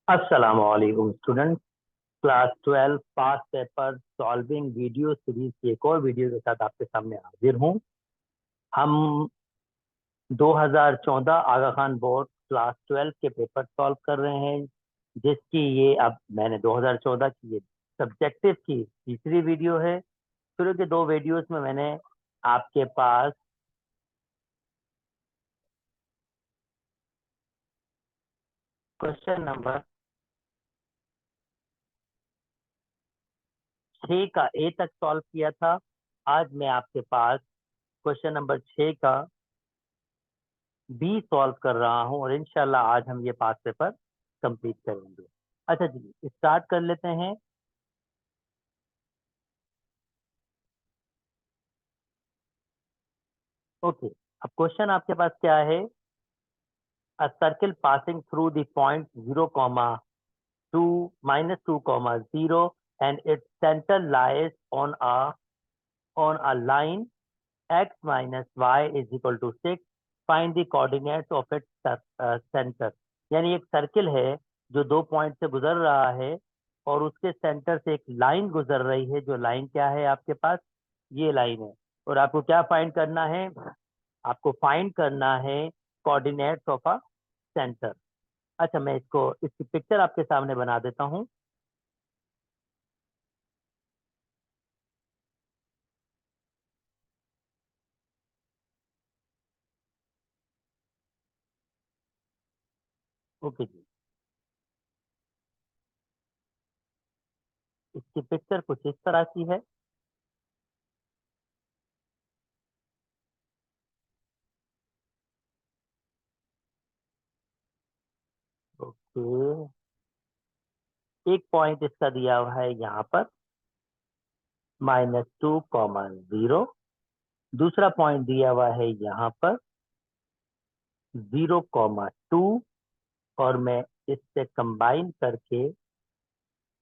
अस्सलाम वालेकुम student. Class 12 पास paper solving video series की एक और वीडियो के साथ आपके सामने हाजिर हूँ। हम 2014 आगा खान बोर्ड क्लास 12 के पेपर सॉल्व कर रहे हैं, जिसकी ये अब मैंने 2014 की ये सब्जेक्टिव की तीसरी वीडियो है। शुरू के दो वीडियोस में मैंने आपके पास क्वेश्चन नंबर 6 का ए तक सॉल्व किया था। आज मैं आपके पास क्वेश्चन नंबर 6 का बी सॉल्व कर रहा हूं और इंशाल्लाह आज हम ये पास पेपर कंप्लीट करेंगे। अच्छा जी, स्टार्ट कर लेते हैं। ओके, अब क्वेश्चन आपके पास क्या है? अ circle passing through the point 0, 2 -2, 0 and its centre lies on a line x minus y is equal to 6. Find the coordinates of its center. यानी एक सर्किल है जो दो पॉइंट से गुजर रहा है और उसके सेंटर से एक लाइन गुजर रही है। जो लाइन क्या है आपके पास? ये लाइन है। और आपको क्या फाइंड करना है? आपको फाइंड करना है कोऑर्डिनेट्स ऑफ अ सेंटर। अच्छा, मैं इसकी पिक्चर आपके सामने बना देता हूँ। ओके जी, इसकी पिक्चर कुछ इस तरह की है। ओके, एक पॉइंट इसका दिया हुआ है यहाँ पर -2, 0। दूसरा पॉइंट दिया हुआ है यहाँ पर 0, 2। और मैं इससे कंबाइन करके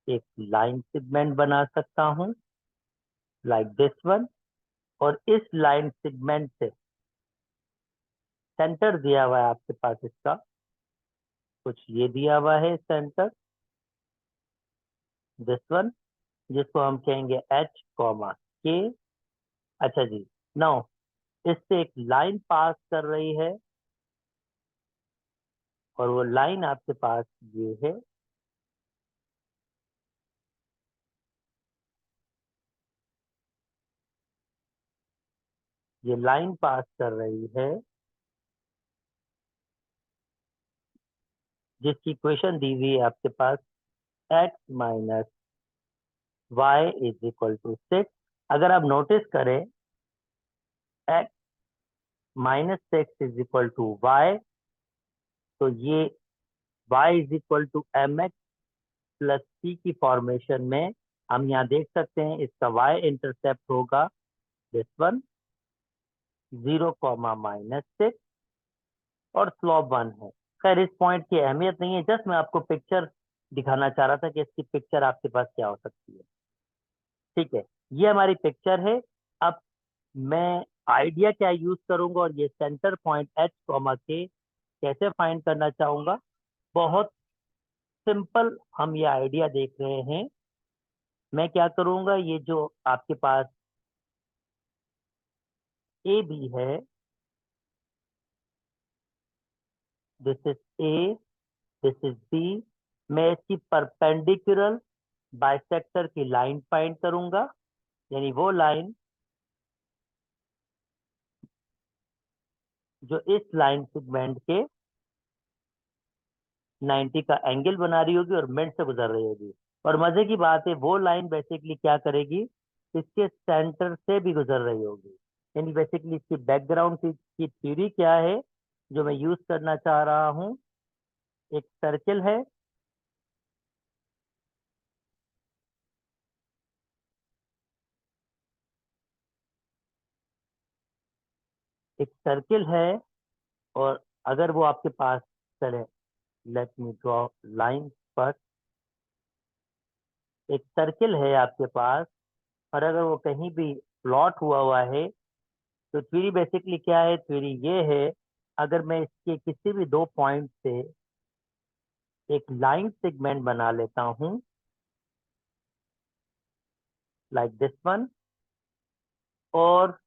एक लाइन सेगमेंट बना सकता हूँ, लाइक दिस वन। और इस लाइन सेगमेंट से सेंटर दिया हुआ है आपके पास इसका, कुछ ये दिया हुआ है सेंटर, दिस वन, जिसको हम कहेंगे H, K। अच्छा जी, नाउ इससे एक लाइन पास कर रही है और वो लाइन आपके पास ये है। ये लाइन पास कर रही है जिसकी इक्वेशन दी हुई है आपके पास x minus Y is equal to 6। अगर आप नोटिस करें, x -6 is equal to y, तो ये y is equal to M x plus c की फॉर्मेशन में हम यहाँ देख सकते हैं। इसका y इंटरसेप्ट होगा दिस वन, 0, -6, और स्लोप 1 है। खैर, इस पॉइंट की अहमियत नहीं है, जस्ट मैं आपको पिक्चर दिखाना चाह रहा था कि इसकी पिक्चर आपके पास क्या हो सकती है। ठीक है, ये हमारी पिक्चर है। अब मैं आइडिया क्या यूज करूंगा और ये सेंटर पॉइंट H, K कैसे फाइंड करना चाहूंगा? बहुत सिंपल, हम ये आइडिया देख रहे हैं। मैं क्या करूंगा, ये जो आपके पास ए बी है, this is A, this is B. मैं इसकी परपेंडिकुलर बाइसेक्टर की लाइन फाइंड करूंगा, यानी वो लाइन जो इस लाइन सेगमेंट के 90 का एंगल बना रही होगी और मिड से गुजर रही होगी। और मजे की बात है, वो लाइन बेसिकली क्या करेगी, इसके सेंटर से भी गुजर रही होगी। यानी बेसिकली इसकी बैकग्राउंड की थ्योरी क्या है जो मैं यूज करना चाह रहा हूँ? एक सर्किल है, एक सर्किल है, और अगर वो आपके पास चले, late me draw line first. एक सर्किल है आपके पास, और अगर वो कहीं भी प्लॉट हुआ हुआ है, तो थ्योरी बेसिकली क्या है? थ्योरी ये है, अगर मैं इसके किसी भी दो पॉइंट से एक लाइन सेगमेंट बना लेता हूं लाइक दिस वन, और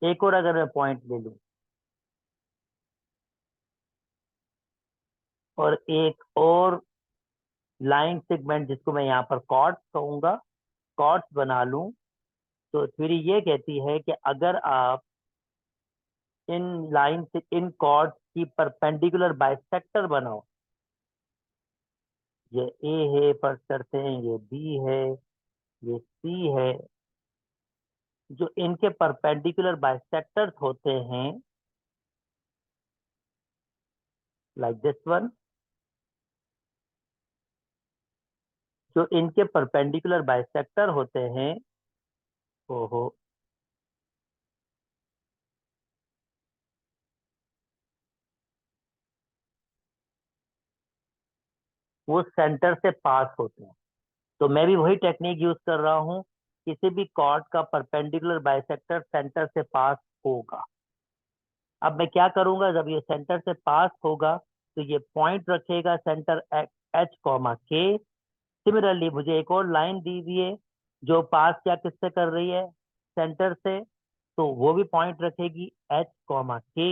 एक और अगर मैं पॉइंट ले लूं और एक और लाइन सेगमेंट जिसको मैं यहाँ पर कॉर्ड्स कहूंगा, कॉर्ड्स बना लूं, तो थ्योरी ये कहती है कि अगर आप इन लाइन से इन कॉर्ड्स की परपेंडिकुलर बाइसेक्टर बनाओ, ये ए है फर्स्ट करते हैं, ये बी है, ये सी है, जो इनके परपेंडिकुलर बाइसेक्टर्स होते हैं लाइक दिस वन, जो इनके परपेंडिकुलर बाइसेक्टर होते हैं, ओहो, वो सेंटर से पास होते हैं। तो मैं भी वही टेक्निक यूज कर रहा हूं, किसी भी कॉर्ड का परपेंडिकुलर बाइसेक्टर सेंटर से पास होगा। अब मैं क्या करूंगा, जब ये सेंटर से पास होगा तो ये पॉइंट रखेगा सेंटर एच कॉमा के। सिमिलरली मुझे एक और लाइन दी हुई है जो पास क्या किससे कर रही है, सेंटर से, तो वो भी पॉइंट रखेगी एच कॉमा के।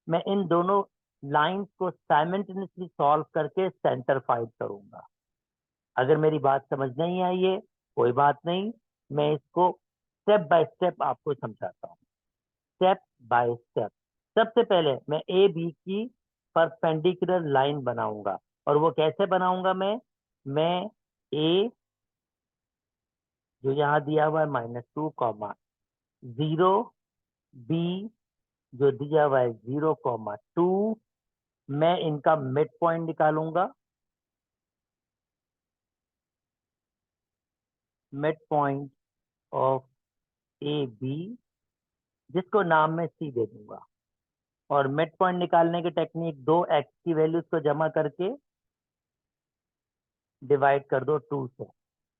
मैं इन दोनों लाइंस को साइमल्टेनियसली सॉल्व करके सेंटर फाइंड करूंगा। अगर मेरी बात समझ नहीं आई है कोई बात नहीं, मैं इसको स्टेप बाय स्टेप आपको समझाता हूँ। स्टेप बाय स्टेप, सबसे पहले मैं ए बी की परपेंडिकुलर लाइन बनाऊंगा, और वो कैसे बनाऊंगा मैं ए जो यहाँ दिया हुआ है -2, 0, बी जो दिया हुआ है 0, 2, मैं इनका मिड पॉइंट निकालूंगा, mid point of A B, जिसको नाम मैं सी दे दूंगा। और मिड पॉइंट निकालने की टेक्निक, दो एक्स की वैल्यूज को जमा करके डिवाइड कर दो 2 से,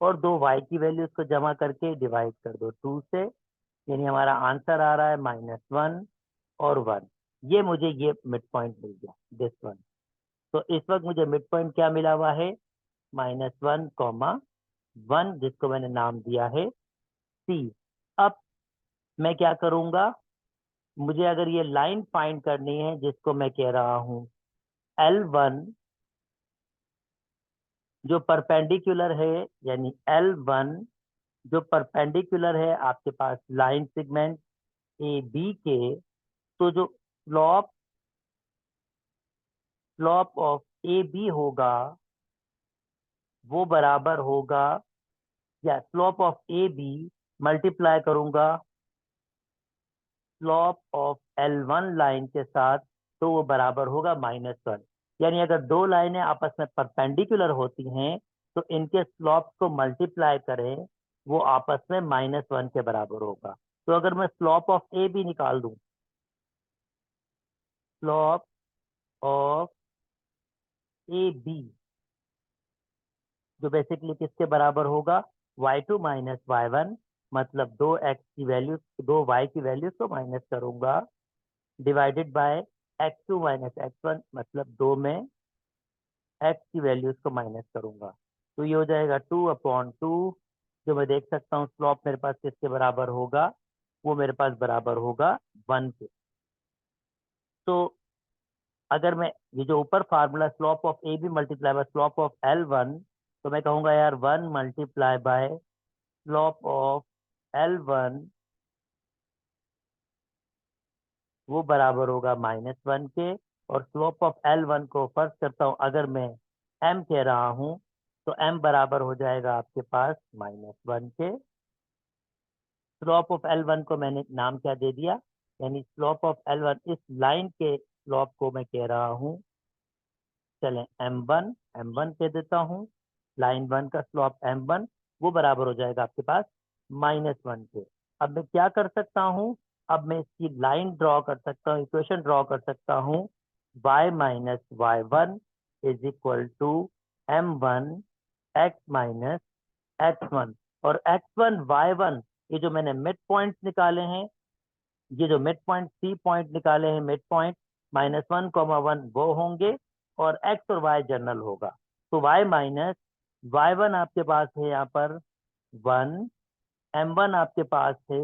और दो वाई की वैल्यूज को जमा करके डिवाइड कर दो 2 से, यानी हमारा आंसर आ रहा है -1 और 1। ये मुझे ये मिड पॉइंट मिल गया दिस वन। तो इस वक्त मुझे मिड पॉइंट क्या मिला हुआ है, -1, 1, जिसको मैंने नाम दिया है सी। अब मैं क्या करूंगा, मुझे अगर ये लाइन फाइंड करनी है जिसको मैं कह रहा हूं L1, जो परपेंडिकुलर है, यानी L1 जो परपेंडिकुलर है आपके पास लाइन सेगमेंट ए बी के, तो जो slope slope of A B होगा वो बराबर होगा, या slope of A B multiply करूंगा स्लोप ऑफ L1 लाइन के साथ, तो वो बराबर होगा -1। यानी अगर दो लाइनें आपस में परपेंडिकुलर होती हैं तो इनके स्लोप को मल्टीप्लाई करें, वो आपस में -1 के बराबर होगा। तो अगर मैं स्लोप ऑफ ए बी निकाल दूं, स्लोप ऑफ ए बी जो बेसिकली किसके बराबर होगा, y2 माइनस y1, मतलब दो x की वैल्यू, दो y की वैल्यूज को माइनस करूंगा, divided by x2 minus x1, मतलब दो में x की वैल्यूज को माइनस करूंगा। तो ये हो जाएगा 2/2, जो मैं देख सकता हूँ स्लोप मेरे पास किसके बराबर होगा, वो मेरे पास बराबर होगा 1 के। तो अगर मैं ये जो ऊपर formula slope of A B multiply by slope of L1, तो मैं कहूंगा यार 1 multiply by slope of L1 वो बराबर होगा -1 के। और स्लोप ऑफ L1 को फर्स्ट करता हूं, अगर मैं m कह रहा हूं तो m बराबर हो जाएगा आपके पास -1 के। स्लोप ऑफ L1 को मैंने नाम क्या दे दिया, यानी स्लोप ऑफ L1, इस लाइन के स्लोप को मैं कह रहा हूं, चलें m1 कह देता हूं। लाइन 1 का स्लोप m1 वो बराबर हो जाएगा आपके पास -1 के। अब मैं क्या कर सकता हूं, अब मैं इसकी लाइन ड्रॉ कर सकता हूं, इक्वेशन ड्रॉ कर सकता हूं, y minus y1 is equal to m1 x minus x1। और x1 y1, ये जो मैंने मिड पॉइंट निकाले हैं, ये जो मिड पॉइंट सी पॉइंट निकाले हैं, मिड पॉइंट -1, 1 वो होंगे, और x और y जनरल होगा। तो y माइनस y1 आपके पास है यहाँ पर 1, m1 आपके पास है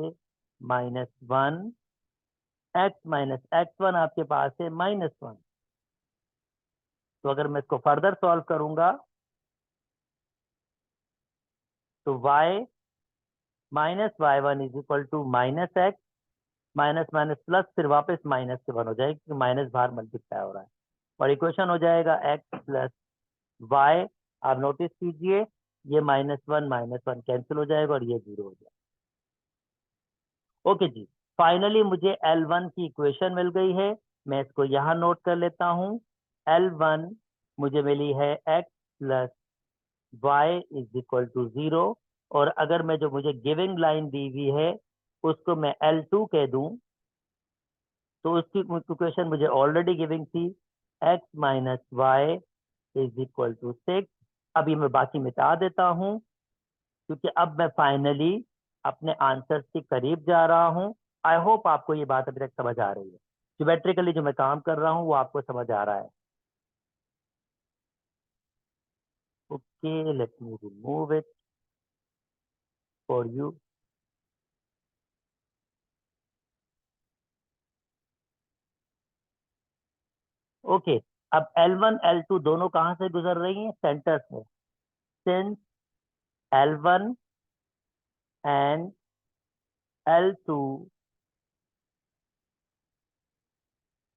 -1, x माइनस x1 आपके पास है -1। तो अगर मैं इसको फर्दर सॉल्व करूंगा तो y minus y1 is equal to minus X, minus minus plus, फिर वापस माइनस से 1 हो जाएगा क्योंकि माइनस बाहर मल्टीप्लाई हो रहा है, और इक्वेशन हो जाएगा x प्लस वाई। आप नोटिस कीजिए ये -1 कैंसिल हो जाएगा और ये 0 हो जाएगा। ओके जी, फाइनली मुझे L1 की इक्वेशन मिल गई है। मैं इसको यहाँ नोट कर लेता हूँ। L1 मुझे मिली है x plus Y is equal to 0, और अगर मैं जो मुझे गिविंग लाइन दी हुई है उसको मैं L2 कह दूं तो उसकी इक्वेशन मुझे ऑलरेडी गिविंग थी, x minus Y is equal to 6। अभी मैं बाकी मिटा देता हूँ क्योंकि अब मैं फाइनली अपने आंसर के करीब जा रहा हूँ। आई होप आपको ये बात अभी तक समझ आ रही है। ज्योमेट्रिकली जो मैं काम कर रहा हूँ वो आपको समझ आ रहा है। Okay, let me remove it for you. Okay, अब L1 L2 दोनों कहाँ से गुजर रही हैं? सेंटर से। Since L1 and L2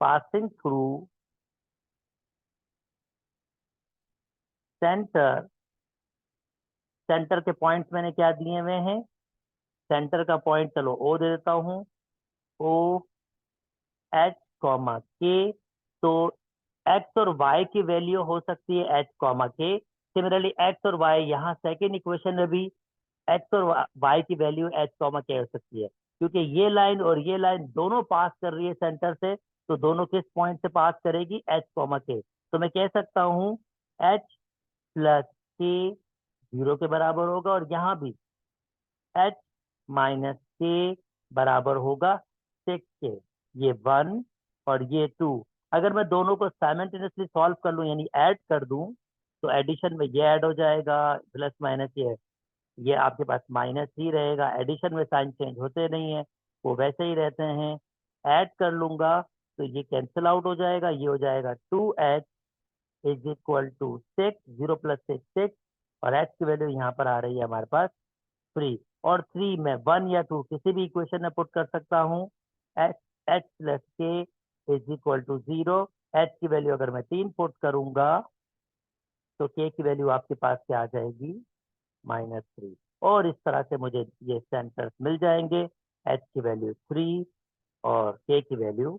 passing through centre, centre के पॉइंट्स मैंने क्या दिए हुए हैं? सेंटर का पॉइंट चलो O दे देता हूँ, O H कॉमा K। तो X और Y की वैल्यू हो सकती है H comma K। Similarly X और Y यहाँ सेकेंड इक्वेशन में भी X और Y की वैल्यू H कॉमा K हो सकती है, क्योंकि ये लाइन और ये लाइन दोनों पास कर रही है सेंटर से, तो दोनों किस पॉइंट से पास करेगी? H comma K। तो मैं कह सकता हूँ H प्लस K 0 के बराबर होगा, और यहाँ भी H माइनस K बराबर होगा 6 के। ये 1 और ये 2। अगर मैं दोनों को साइमल्टेनियसली सॉल्व कर लूं यानी ऐड कर दूं तो एडिशन में ये ऐड हो जाएगा, प्लस माइनस ये आपके पास माइनस ही रहेगा। एडिशन में साइन चेंज होते नहीं है, वो वैसे ही रहते हैं। ऐड कर लूंगा तो ये कैंसिल आउट हो जाएगा, ये हो जाएगा 2h is equal to 6, 0 plus 6, और h की वैल्यू यहाँ पर आ रही है हमारे पास 3। और 3 में 1 या 2 किसी भी इक्वेशन में पुट कर सकता हूँ। एच एच प्लस के इज इक्वल टू 0। एच की वैल्यू अगर मैं 3 पुट करूंगा तो के की वैल्यू आपके पास क्या आ जाएगी? -3। और इस तरह से मुझे ये सेंटर्स मिल जाएंगे, एच की वैल्यू 3 और के की वैल्यू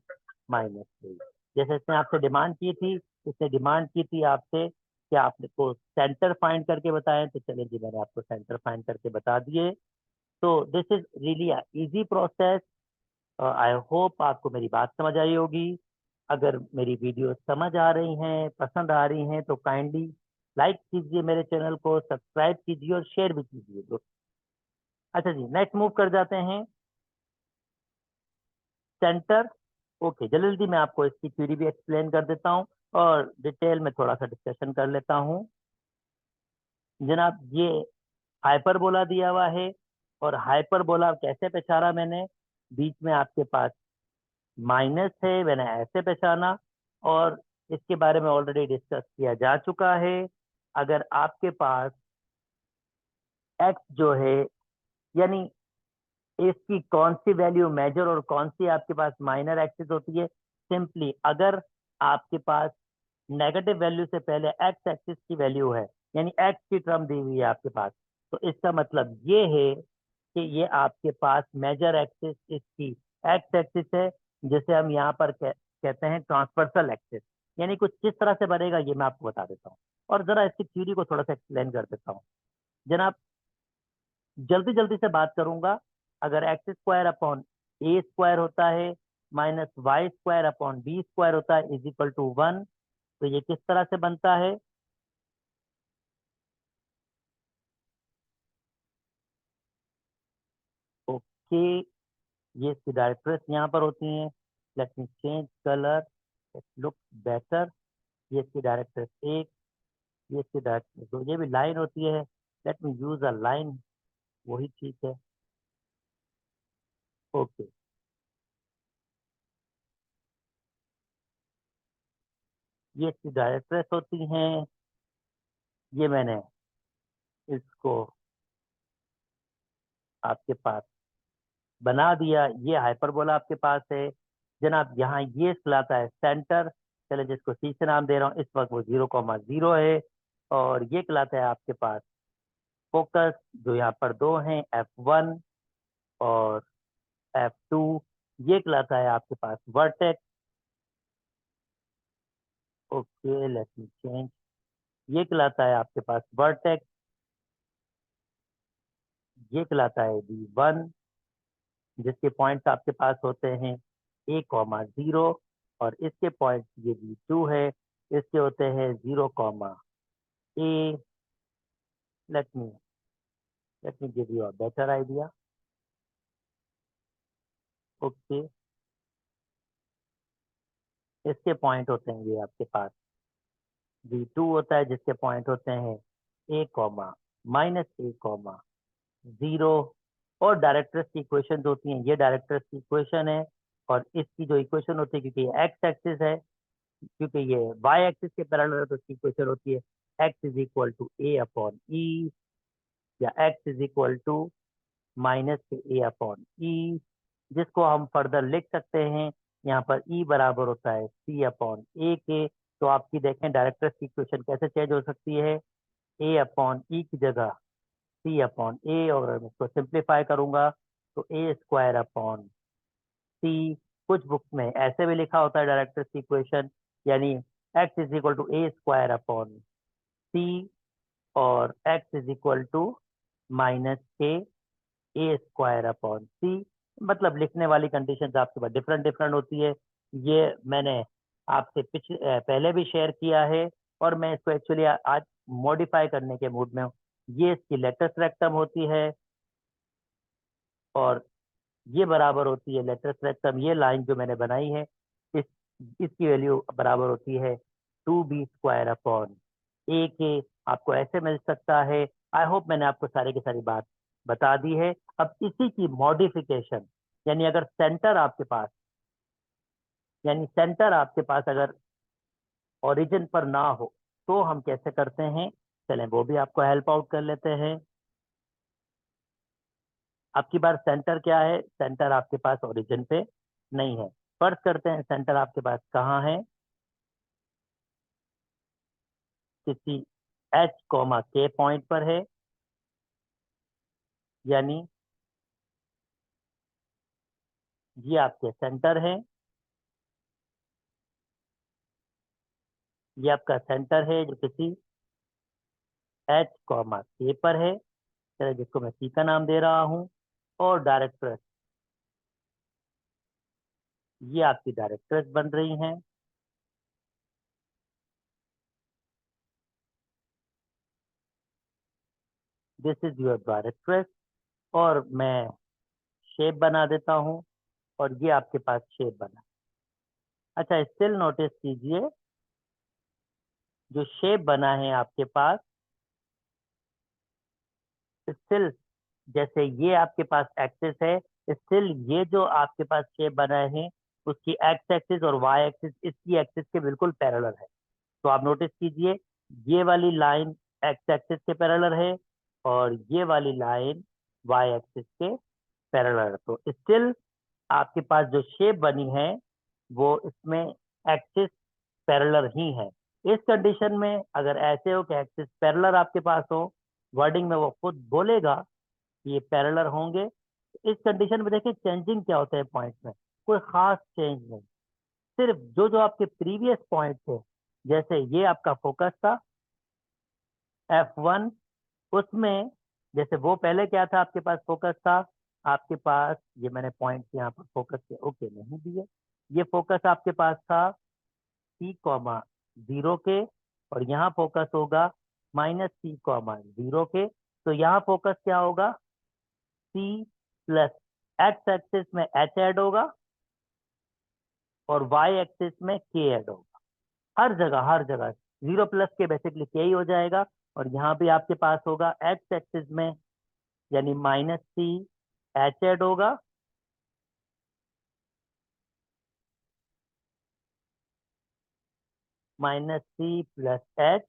-3। जैसे इसने आपसे डिमांड की थी, इसने डिमांड की थी आपसे कि आपको सेंटर फाइंड करके बताएं, तो चलिए जी मैंने आपको सेंटर फाइंड करके बता दिए। तो this is really easy process. I hope आपको मेरी बात समझ आई होगी। अगर मेरी वीडियो समझ आ रही हैं, पसंद आ रही हैं, तो काइंडली लाइक कीजिए, मेरे चैनल को सब्सक्राइब कीजिए और शेयर भी कीजिए दोस्तों। अच्छा जी, नेक्स्ट मूव कर जाते हैं सेंटर। ओके, जल्दी जल्दी मैं आपको इसकी थ्योरी भी एक्सप्लेन कर देता हूँ और डिटेल में थोड़ा सा डिस्कशन कर लेता हूँ। जनाब, ये हाइपरबोला दिया हुआ है, और हाइपरबोला कैसे पहचाना मैंने? बीच में आपके पास माइनस है, मैंने ऐसे पहचाना, और इसके बारे में ऑलरेडी डिस्कस किया जा चुका है। अगर आपके पास एक्स जो है, यानी इसकी कौन सी वैल्यू मेजर और कौन सी आपके पास माइनर एक्सिस होती है? सिंपली अगर आपके पास नेगेटिव वैल्यू से पहले एक्स एक्सिस की वैल्यू है, यानी एक्स की टर्म दी हुई है आपके पास, तो इसका मतलब ये है कि ये आपके पास मेजर एक्सिस इसकी एक्स एक्सिस है, जिसे हम यहाँ पर कहते हैं ट्रांसवर्सल एक्सिस। यानी कुछ किस तरह से बनेगा ये मैं आपको बता देता हूँ, और जरा इसकी थ्योरी को थोड़ा सा एक्सप्लेन कर देता हूँ। जनाब, जल्दी जल्दी से बात करूंगा। अगर एक्स स्क्वायर अपॉन ए स्क्वायर होता है minus Y square upon B square होता है इज इक्वल टू 1, तो ये किस तरह से बनता है? ओके, ये इसकी डायरेक्ट्रेस यहाँ पर होती हैं। Late me change colour, it look better. ये इसकी डायरेक्ट्रेस 1, ये इसकी डायरेक्शन, तो ये भी लाइन होती है, let me use a line, वही ठीक है। ओके, ये इसकी डायरेक्ट्रेस होती हैं। ये मैंने इसको आपके पास बना दिया, ये हाइपरबोला आपके पास है जनाब। यहाँ ये कहलाता है सेंटर, चले जिसको सी से नाम दे रहा हूँ, इस वक्त वो 0,0 है। और ये कहलाता है आपके पास फोकस, जो यहाँ पर दो हैं, F1 और F2। ये कहलाता है आपके पास vertex. Okay, let me change. ये कहलाता है आपके पास वर्टेक्स, ये कहलाता है V1, जिसके पॉइंट्स आपके पास होते हैं A,0, और इसके पॉइंट ये V2 है, इसके होते हैं 0,A। Let me give you a better idea. Okay, इसके पॉइंट होते हैं ये आपके पास V2 होता है, जिसके पॉइंट होते हैं A,-A,0। और डायरेक्टर्स की इक्वेशन होती हैं, ये डायरेक्टर्स की इक्वेशन है। और इसकी जो इक्वेशन होती है, क्योंकि ये एक्स एक्सिस है, क्योंकि ये वाई एक्सिस के पैरेलल है, तो इसकी इक्वेशन होती है x is equal to a upon e, या x is equal to minus a upon e, जिसको हम फर्दर लिख सकते हैं यहाँ पर ई बराबर होता है सी अपॉन ए के। तो आपकी देखें डायरेक्टर्स की इक्वेशन कैसे चेंज हो सकती है, ए अपॉन ई की जगह सी अपॉन ए, और मैं इसको सिंप्लीफाई करूंगा तो ए स्क्वायर अपॉन सी। कुछ बुक्स में ऐसे भी लिखा होता है डायरेक्टर्स की इक्वेशन, यानी x is equal to a square upon c, और x is equal to minus k a square upon सी। मतलब लिखने वाली कंडीशंस आपके पास डिफरेंट डिफरेंट होती है। ये मैंने आपसे पहले भी शेयर किया है, और मैं इसको एक्चुअली आज मॉडिफाई करने के मूड में हूँ। ये इसकी लेटेस्ट रेक्टम होती है, और ये बराबर होती है लेटेस्ट रेक्टम, ये लाइन जो मैंने बनाई है, इस इसकी वैल्यू बराबर होती है 2b² अपॉन ए के। आपको ऐसे मिल सकता है। आई होप मैंने आपको सारी की सारी बात बता दी है। अब इसी की मॉडिफिकेशन, यानी अगर सेंटर आपके पास, अगर ओरिजिन पर ना हो, तो हम कैसे करते हैं, चलें वो भी आपको हेल्प आउट कर लेते हैं। आपकी बार सेंटर क्या है, सेंटर आपके पास ओरिजिन पे नहीं है। फर्ज करते हैं सेंटर आपके पास कहाँ है, किसी H, K पॉइंट पर है, यानी ये आपके सेंटर है, ये आपका सेंटर है जो किसी H, K पर है, चलिए जिसको मैं C का नाम दे रहा हूँ। और डायरेक्ट्रेस, ये आपकी डायरेक्ट्रेस बन रही हैं। दिस इज योर डायरेक्ट्रेस, और मैं शेप बना देता हूँ, और ये आपके पास शेप बना। अच्छा, स्टिल नोटिस कीजिए, जो शेप बना है आपके पास, स्टिल जैसे ये आपके पास एक्सिस है, स्टिल ये जो आपके पास शेप बनाए हैं, उसकी एक्स एक्सिस और वाई एक्सिस इसकी एक्सिस के बिल्कुल पैरेलल है। तो आप नोटिस कीजिए, ये वाली लाइन एक्स एक्सिस के पैरेलल है, और ये वाली लाइन वाई एक्सिस के पैरेलल है। तो स्टिल आपके पास जो शेप बनी है, वो इसमें एक्सिस पैरेलल ही है। इस कंडीशन में अगर ऐसे हो कि एक्सिस पैरेलल आपके पास हो, वर्डिंग में वो खुद बोलेगा ये पैरेलल होंगे। इस कंडीशन में देखिए चेंजिंग क्या होता है पॉइंट में, कोई खास चेंज नहीं, सिर्फ जो जो आपके प्रीवियस पॉइंट थे, जैसे ये आपका फोकस था F1, उसमें जैसे वो पहले क्या था, आपके पास फोकस था, आपके पास ये मैंने पॉइंट यहाँ पर फोकस के ओके नहीं दिए, ये फोकस आपके पास था C,0 के, और यहाँ फोकस होगा -C,0 के। तो यहाँ फोकस क्या होगा, C प्लस एक्स एक्सिस में H ऐड होगा, और वाई एक्सिस में K ऐड होगा। हर जगह 0 प्लस के बेसिकली के ही हो जाएगा, और यहाँ भी आपके पास होगा एक्स एक्सिस में यानी माइनस सी एच एड होगा, माइनस सी प्लस एच,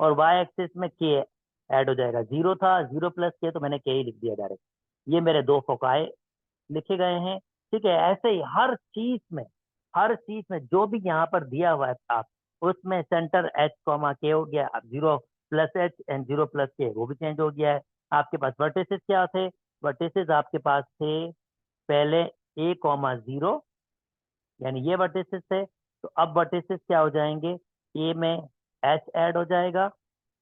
और वाई एक्सिस में के ऐड हो जाएगा। 0 था, 0 प्लस के, तो मैंने के ही लिख दिया डायरेक्ट। ये मेरे दो फोकाए लिखे गए हैं। ठीक है, ऐसे ही हर चीज में जो भी यहाँ पर दिया हुआ है आप उसमें सेंटर एच कॉमा के हो गया, अब 0 प्लस एच एंड 0 प्लस के वो भी चेंज हो गया है। आपके पास वर्टिसेस क्या थे? वर्टिसेस आपके पास थे पहले ए कॉमा 0, यानी ये वर्टिसेस थे। तो अब वर्टिसेस क्या हो जाएंगे? ए में एच ऐड हो जाएगा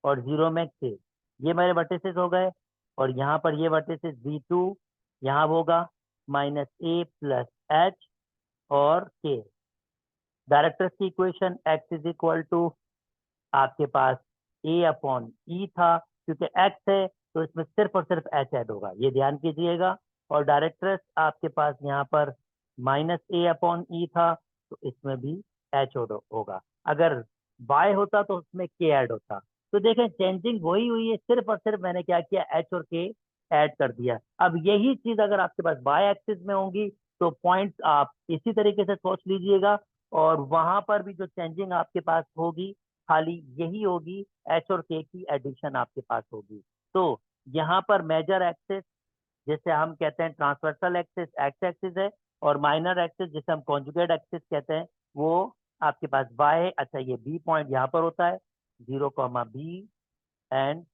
और 0 में के, ये मेरे वर्टिसेस हो गए। और यहाँ पर ये वर्टिसेस V2 यहाँ होगा माइनस ए प्लस एच और के। डायरेक्टर्स की equation X is equal to आपके पास ए अपॉन ई था, क्योंकि एक्स है तो इसमें सिर्फ और सिर्फ एच ऐड होगा, ये ध्यान कीजिएगा। और डायरेक्टर्स आपके पास यहाँ पर माइनस ए अपॉन ई था, तो इसमें भी एच होगा। अगर बाय होता तो उसमें के ऐड होता। तो देखें, चेंजिंग वही हुई है, सिर्फ और सिर्फ मैंने क्या किया, एच और के ऐड कर दिया। अब यही चीज अगर आपके पास बाय एक्सिस में होंगी तो पॉइंट्स आप इसी तरीके से सोच लीजिएगा, और वहां पर भी जो चेंजिंग आपके पास होगी खाली यही होगी, एच और के की एडिशन आपके पास होगी। तो यहाँ पर मेजर एक्सिस जिसे हम कहते हैं ट्रांसवर्सल एक्सिस एक्स एक्सिस है, और माइनर एक्सिस जिसे हम कॉन्जुगेट एक्सिस कहते हैं वो आपके पास वाई है। अच्छा, ये बी पॉइंट यहाँ पर होता है, 0 comma B and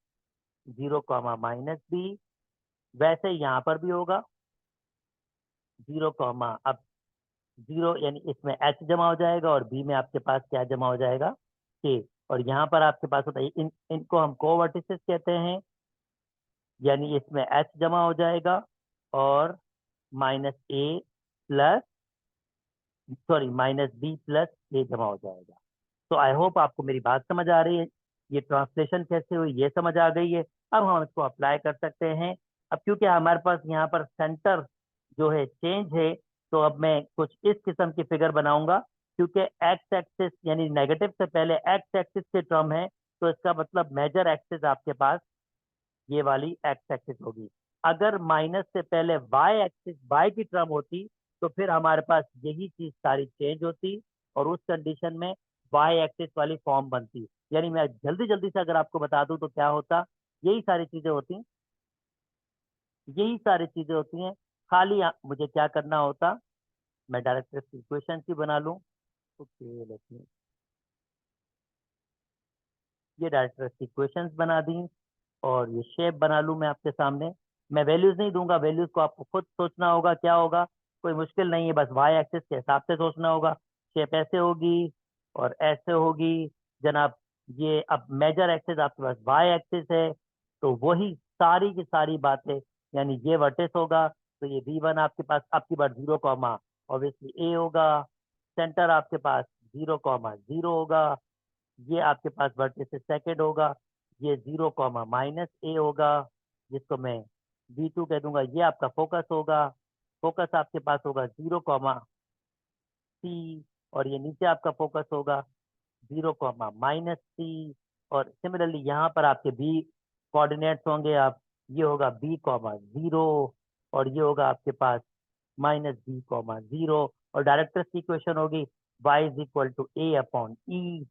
0 comma minus B. वैसे ही यहाँ पर भी होगा 0 कॉमा, अब 0 यानी इसमें एच जमा हो जाएगा और बी में आपके पास क्या जमा हो जाएगा, के। और यहाँ पर आपके पास होता है इनको हम कोवर्टिसेस कहते हैं, यानी इसमें एच जमा हो जाएगा और minus a plus sorry minus b plus a जमा हो जाएगा। तो आई होप आपको मेरी बात समझ आ रही है, ये ट्रांसलेशन कैसे हुई ये समझ आ गई है। अब हम इसको अप्लाई कर सकते हैं। अब क्योंकि हमारे पास यहाँ पर सेंटर जो है चेंज है, तो अब मैं कुछ इस किस्म की फिगर बनाऊंगा। क्योंकि एक्स एक्सिस यानी नेगेटिव से पहले एक्स एक्सिस के टर्म है, तो इसका मतलब मेजर एक्सिस आपके पास ये वाली एक्स एक्सिस होगी। अगर माइनस से पहले वाई एक्सिस वाई की टर्म होती तो फिर हमारे पास यही चीज सारी चेंज होती, और उस कंडीशन में वाई एक्सिस वाली फॉर्म बनती। यानी मैं जल्दी जल्दी से अगर आपको बता दूं तो क्या होता, यही सारी चीजें होती, यही सारी चीजें होती हैं। खाली मुझे क्या करना होता, मैं डायरेक्ट इक्वेशन ही बना लूं। ओके, लेट मी, ये डायरेक्ट इक्वेशंस बना दी और ये शेप बना लूं मैं आपके सामने। मैं वैल्यूज नहीं दूंगा, वैल्यूज को आपको खुद सोचना होगा क्या होगा, कोई मुश्किल नहीं है, बस वाई एक्सिस के हिसाब से सोचना होगा। शेप ऐसे होगी और ऐसे होगी जनाब। ये अब मेजर एक्सिस आपके पास वाई एक्सिस है, तो वही सारी की सारी बातें, यानी ये वर्टेक्स होगा तो ये V1 आपके पास आपकी बार 0 कॉमा ऑब्वियसली ए होगा, सेंटर आपके पास 0 कॉमा 0 होगा, ये आपके पास वर्टिसेस सेकंड होगा, ये 0 कॉमा माइनस ए होगा जिसको मैं V2 कह दूंगा, ये आपका फोकस होगा। फोकस आपके पास होगा 0 कॉमा सी, और ये नीचे आपका फोकस होगा 0 कॉमा माइनस सी। और सिमिलरली यहाँ पर आपके बी कोऑर्डिनेट्स होंगे, आप ये होगा बी कॉमा 0, और ये होगा आपके पास माइनस बी कॉमा 0। और डायरेक्टर्स की इक्वेशन होगी y is equal to a upon e.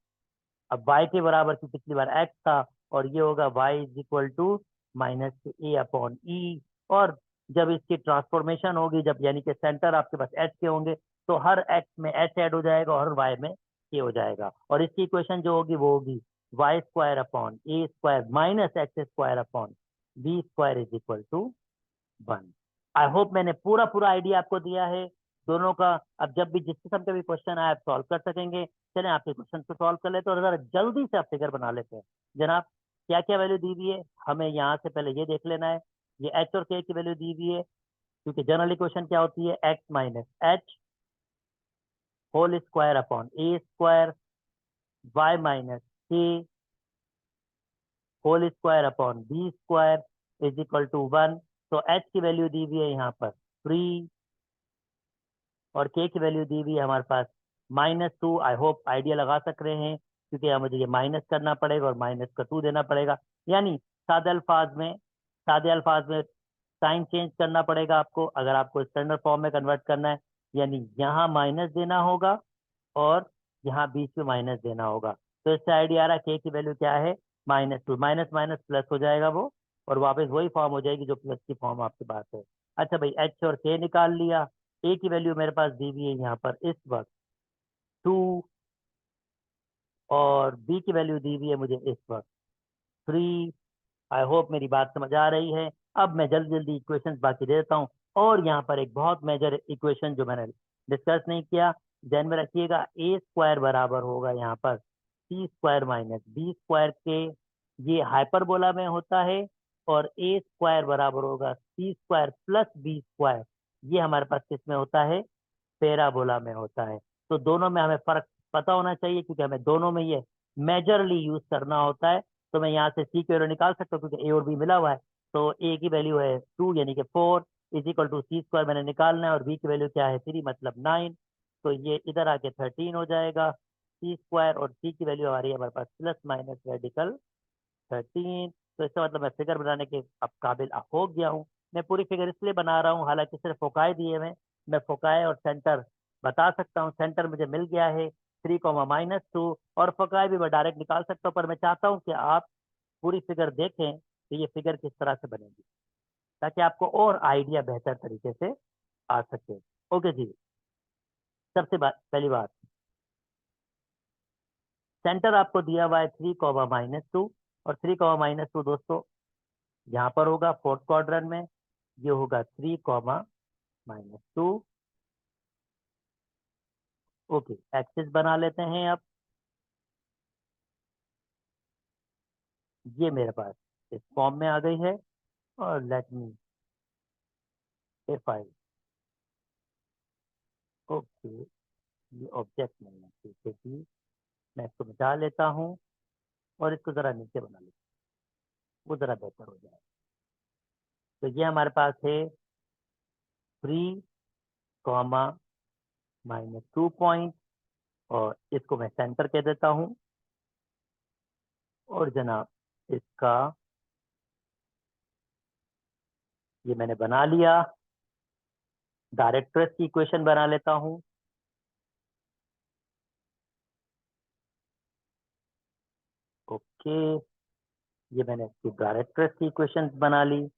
अब y के बराबर की पिछली बार x था, और ये होगा y is equal to minus a upon e. और जब इसकी ट्रांसफॉर्मेशन होगी, जब यानी कि सेंटर आपके पास h के होंगे, तो हर x में h ऐड हो जाएगा और हर y में k हो जाएगा। और इसकी इक्वेशन जो होगी वो होगी Y square upon A square minus X square upon B square is equal to 1। I hope मैंने पूरा पूरा आइडिया आपको दिया है दोनों का। अब जब भी जिस किस्म का भी क्वेश्चन आए आप सॉल्व कर सकेंगे। चलें आपके क्वेश्चन को सॉल्व कर लेते हैं और जरा जल्दी से आप फिगर बना लेते हैं। जनाब, क्या क्या वैल्यू दी हुई है हमें यहाँ से पहले ये देख लेना है। ये एच और के की वैल्यू दी हुई है, क्योंकि जनरली क्वेश्चन क्या होती है, x minus h whole square upon A square, y minus k whole square upon B square is equal to 1। तो एच की वैल्यू दी हुई है यहाँ पर 3, और के की वैल्यू दी हुई है हमारे पास -2। आई होप आइडिया लगा सक रहे हैं। क्योंकि यहाँ मुझे ये माइनस करना पड़ेगा और माइनस का 2 देना पड़ेगा। यानी सादे अल्फाज में साइन चेंज करना पड़ेगा आपको अगर आपको स्टैंडर्ड फॉर्म में कन्वर्ट करना है। यानी यहाँ माइनस देना होगा और यहाँ बीच में माइनस देना होगा। तो इससे आइडिया आ रहा है के की वैल्यू क्या है, -2, माइनस माइनस प्लस हो जाएगा वो, और वापस वही फॉर्म हो जाएगी जो प्लस की फॉर्म आपके पास है। अच्छा भाई, एच और के निकाल लिया। ए की वैल्यू मेरे पास दी हुई है यहाँ पर इस वक्त 2, और बी की वैल्यू दी हुई है मुझे इस वक्त 3। आई होप मेरी बात समझ आ रही है। अब मैं जल्दी जल्दी इक्वेशंस बाकी दे देता हूँ। और यहाँ पर एक बहुत मेजर इक्वेशन जो मैंने डिस्कस नहीं किया, ध्यान में रखिएगा, ए स्क्वायर बराबर होगा यहाँ पर सी स्क्वायर माइनस बी स्क्वायर के, ये हाइपरबोला में होता है। और ए स्क्वायर बराबर होगा सी स्क्वायर प्लस बी स्क्वायर, ये हमारे पास किस में होता है, पैराबोला में होता है। तो दोनों में हमें फर्क पता होना चाहिए क्योंकि हमें दोनों में ये मेजरली यूज करना होता है। तो मैं यहाँ से सी की वैल्यू निकाल सकता हूँ क्योंकि ए और बी मिला हुआ है। तो ए की वैल्यू है 2 यानी कि 4 is equal to C square मैंने निकालना है, और बी की वैल्यू क्या है 3 मतलब 9। तो ये इधर आके 13 हो जाएगा सी स्क्वायर, और सी की वैल्यू आ रही है हमारे पास प्लस माइनस रेडिकल 13। तो इसका मतलब मैं फिगर बनाने के अब काबिल हो गया हूँ। मैं पूरी फिगर इसलिए बना रहा हूँ, हालांकि सिर्फ फोकाई दिए हुए, मैं फोकाई और सेंटर बता सकता हूँ। सेंटर मुझे मिल गया है 3, -2, और फोकाई भी मैं डायरेक्ट निकाल सकता हूँ, पर मैं चाहता हूँ कि आप पूरी फिगर देखें कि ये फिगर किस तरह से बनेगी, ताकि आपको और आइडिया बेहतर तरीके से आ सके। ओके जी, पहली बात, सेंटर आपको दिया हुआ है 3, -2, और 3, -2 दोस्तों यहाँ पर होगा फोर्थ क्वाड्रेंट में, ये होगा 3, -2। ओके, एक्सिस बना लेते हैं अब। ये मेरे पास इस फॉर्म में आ गई है, और let me if I, okay, ये ऑब्जेक्ट नहीं है, ठीक है जी। मैं इसको मिटा लेता हूँ और इसको जरा नीचे बना लेता हूँ, वो जरा बेहतर हो जाए। तो ये हमारे पास है 3, -2 पॉइंट, और इसको मैं सेंटर कह देता हूँ। और जनाब इसका ये मैंने बना लिया। डायरेक्ट्रेस की इक्वेशन बना लेता हूँ। ओके, ये मैंने इसकी डायरेक्ट्रेस की इक्वेशन बना ली,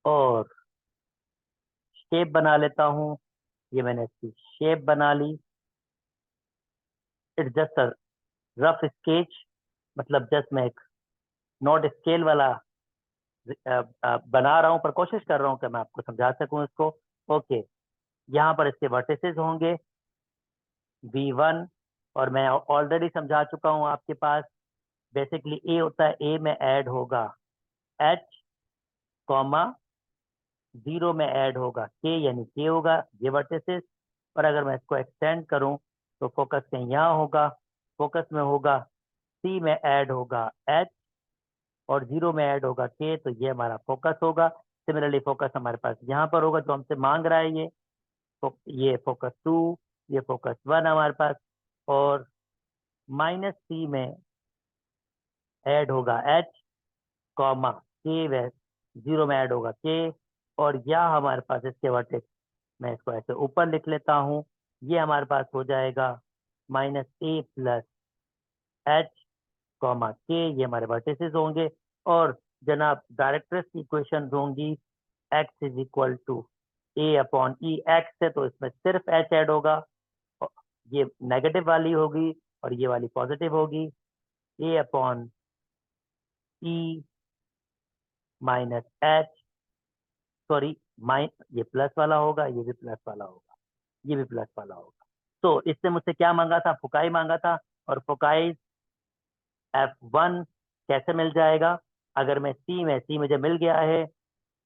और शेप बना लेता हूँ। ये मैंने इसकी शेप बना ली। It's just a rough sketch, मतलब जस्ट मैं एक नोट स्केल वाला बना रहा हूँ, पर कोशिश कर रहा हूँ कि मैं आपको समझा सकूं इसको। ओके, यहाँ पर इसके वर्टिसेस होंगे V1, और मैं ऑलरेडी समझा चुका हूँ आपके पास। बेसिकली ए होता है, ए में ऐड होगा H, कॉमा 0 में ऐड होगा K, यानी K होगा ये वर्टिसेस। और अगर मैं इसको एक्सटेंड करूं तो फोकस कहीं यहाँ होगा, फोकस में होगा C में ऐड होगा H, और 0 में ऐड होगा K, तो ये हमारा फोकस होगा। सिमिलरली फोकस हमारे पास यहाँ पर होगा जो हमसे मांग रहा है, ये फोकस 2, ये फोकस 1 हमारे पास। और -C में ऐड होगा H, कॉमा K, वे 0 में ऐड होगा K। और यह हमारे पास इसके वर्टेक्स, मैं इसको ऐसे ऊपर लिख लेता हूँ, ये हमारे पास हो जाएगा -A plus H, comma K, ये हमारे वर्टिसेस होंगे। और जनाब डायरेक्ट्रेस की इक्वेशन होंगी x is equal to A/E, x है तो इसमें सिर्फ h ऐड होगा, और ये नेगेटिव वाली होगी और ये वाली पॉजिटिव होगी। A/E माइनस h, सॉरी, ये प्लस वाला होगा, ये भी प्लस वाला होगा, ये भी प्लस वाला होगा। तो इससे मुझसे क्या मांगा था, फुकाई मांगा था, और फुकाई F1 कैसे मिल जाएगा, अगर मैं सी मुझे मिल गया है,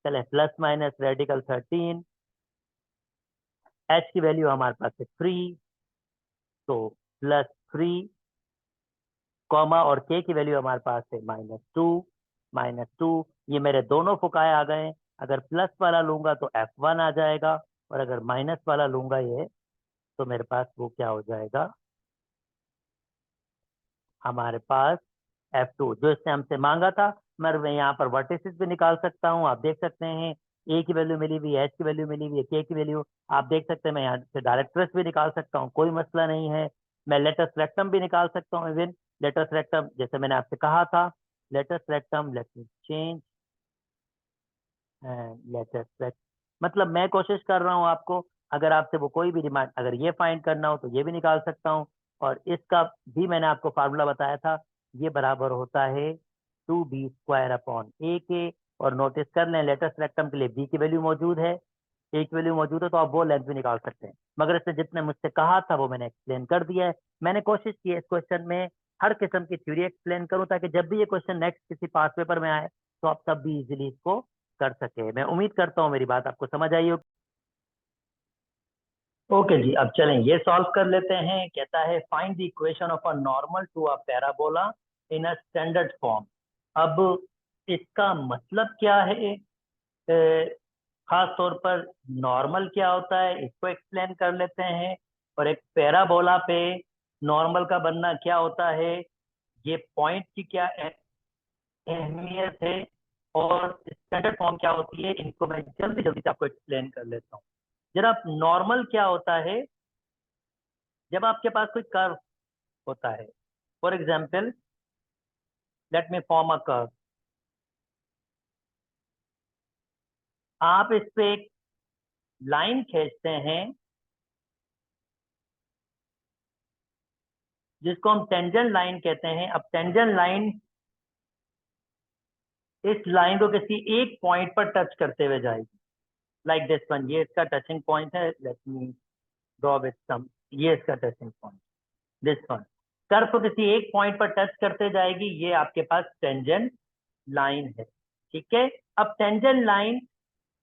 चले प्लस माइनस रेडिकल 13, h की वैल्यू हमारे पास है 3, तो +3, कॉमा, और k की वैल्यू हमारे पास है -2, ये मेरे दोनों फुकाए आ गए। अगर प्लस वाला लूंगा तो F1 आ जाएगा, और अगर माइनस वाला लूंगा ये, तो मेरे पास वो क्या हो जाएगा, हमारे पास F2 जो इसने हमसे मांगा था। मैं यहाँ पर वर्टिसेस भी निकाल सकता हूँ, आप देख सकते हैं A की वैल्यू मिली हुई है, H की वैल्यू मिली हुई है, K की वैल्यू आप देख सकते हैं। मैं यहाँ से डायरेक्ट ट्रेस भी निकाल सकता हूँ, कोई मसला नहीं है। मैं लेटस रेक्टम भी निकाल सकता हूँ। इवन लेटस रेक्टम जैसे मैंने आपसे कहा था, latus rectum, let me change latus rectum, मतलब मैं कोशिश कर रहा हूँ आपको, अगर आपसे वो कोई भी डिमांड, अगर ये फाइंड करना हो तो ये भी निकाल सकता हूँ। और इसका भी मैंने आपको फार्मूला बताया था, ये बराबर होता है 2b² अपॉन ए के। और नोटिस कर लें, लेटेस्ट रेक्टम के लिए बी की वैल्यू मौजूद है, ए की वैल्यू मौजूद है, तो आप वो लेंथ भी निकाल सकते हैं। मगर इससे जितने मुझसे कहा था वो मैंने एक्सप्लेन कर दिया है। मैंने कोशिश की है इस क्वेश्चन में हर किस्म की थ्योरी एक्सप्लेन करूं, ताकि जब भी ये क्वेश्चन नेक्स्ट किसी पास पेपर में आए तो आप तब भी इजीली इसको कर सके। मैं उम्मीद करता हूँ मेरी बात आपको समझ आई होगी। ओके जी, अब चलें ये सॉल्व कर लेते हैं। कहता है find the equation of a normal to a parabola in a standard form. अब इसका मतलब क्या है, खास तौर पर नॉर्मल क्या होता है इसको एक्सप्लेन कर लेते हैं, और एक पैराबोला पे नॉर्मल का बनना क्या होता है, ये पॉइंट की क्या अहमियत है, और स्टैंडर्ड फॉर्म क्या होती है, इनको मैं जल्दी जल्दी से आपको एक्सप्लेन कर लेता हूँ। जरा नॉर्मल क्या होता है, जब आपके पास कोई कर्व होता है, for example let me form a curve, आप इस पे एक लाइन खींचते हैं जिसको हम टेंजेंट लाइन कहते हैं। अब टेंजेंट लाइन इस लाइन को किसी एक पॉइंट पर टच करते हुए जाएगी, लाइक दिस वन, ये इसका टचिंग पॉइंट है, let me draw with some, ये इसका touching point, this one. Curve को किसी एक पॉइंट पर टच करते जाएगी, ये आपके पास टेंजेंट लाइन है, ठीक है। अब टेंजेंट लाइन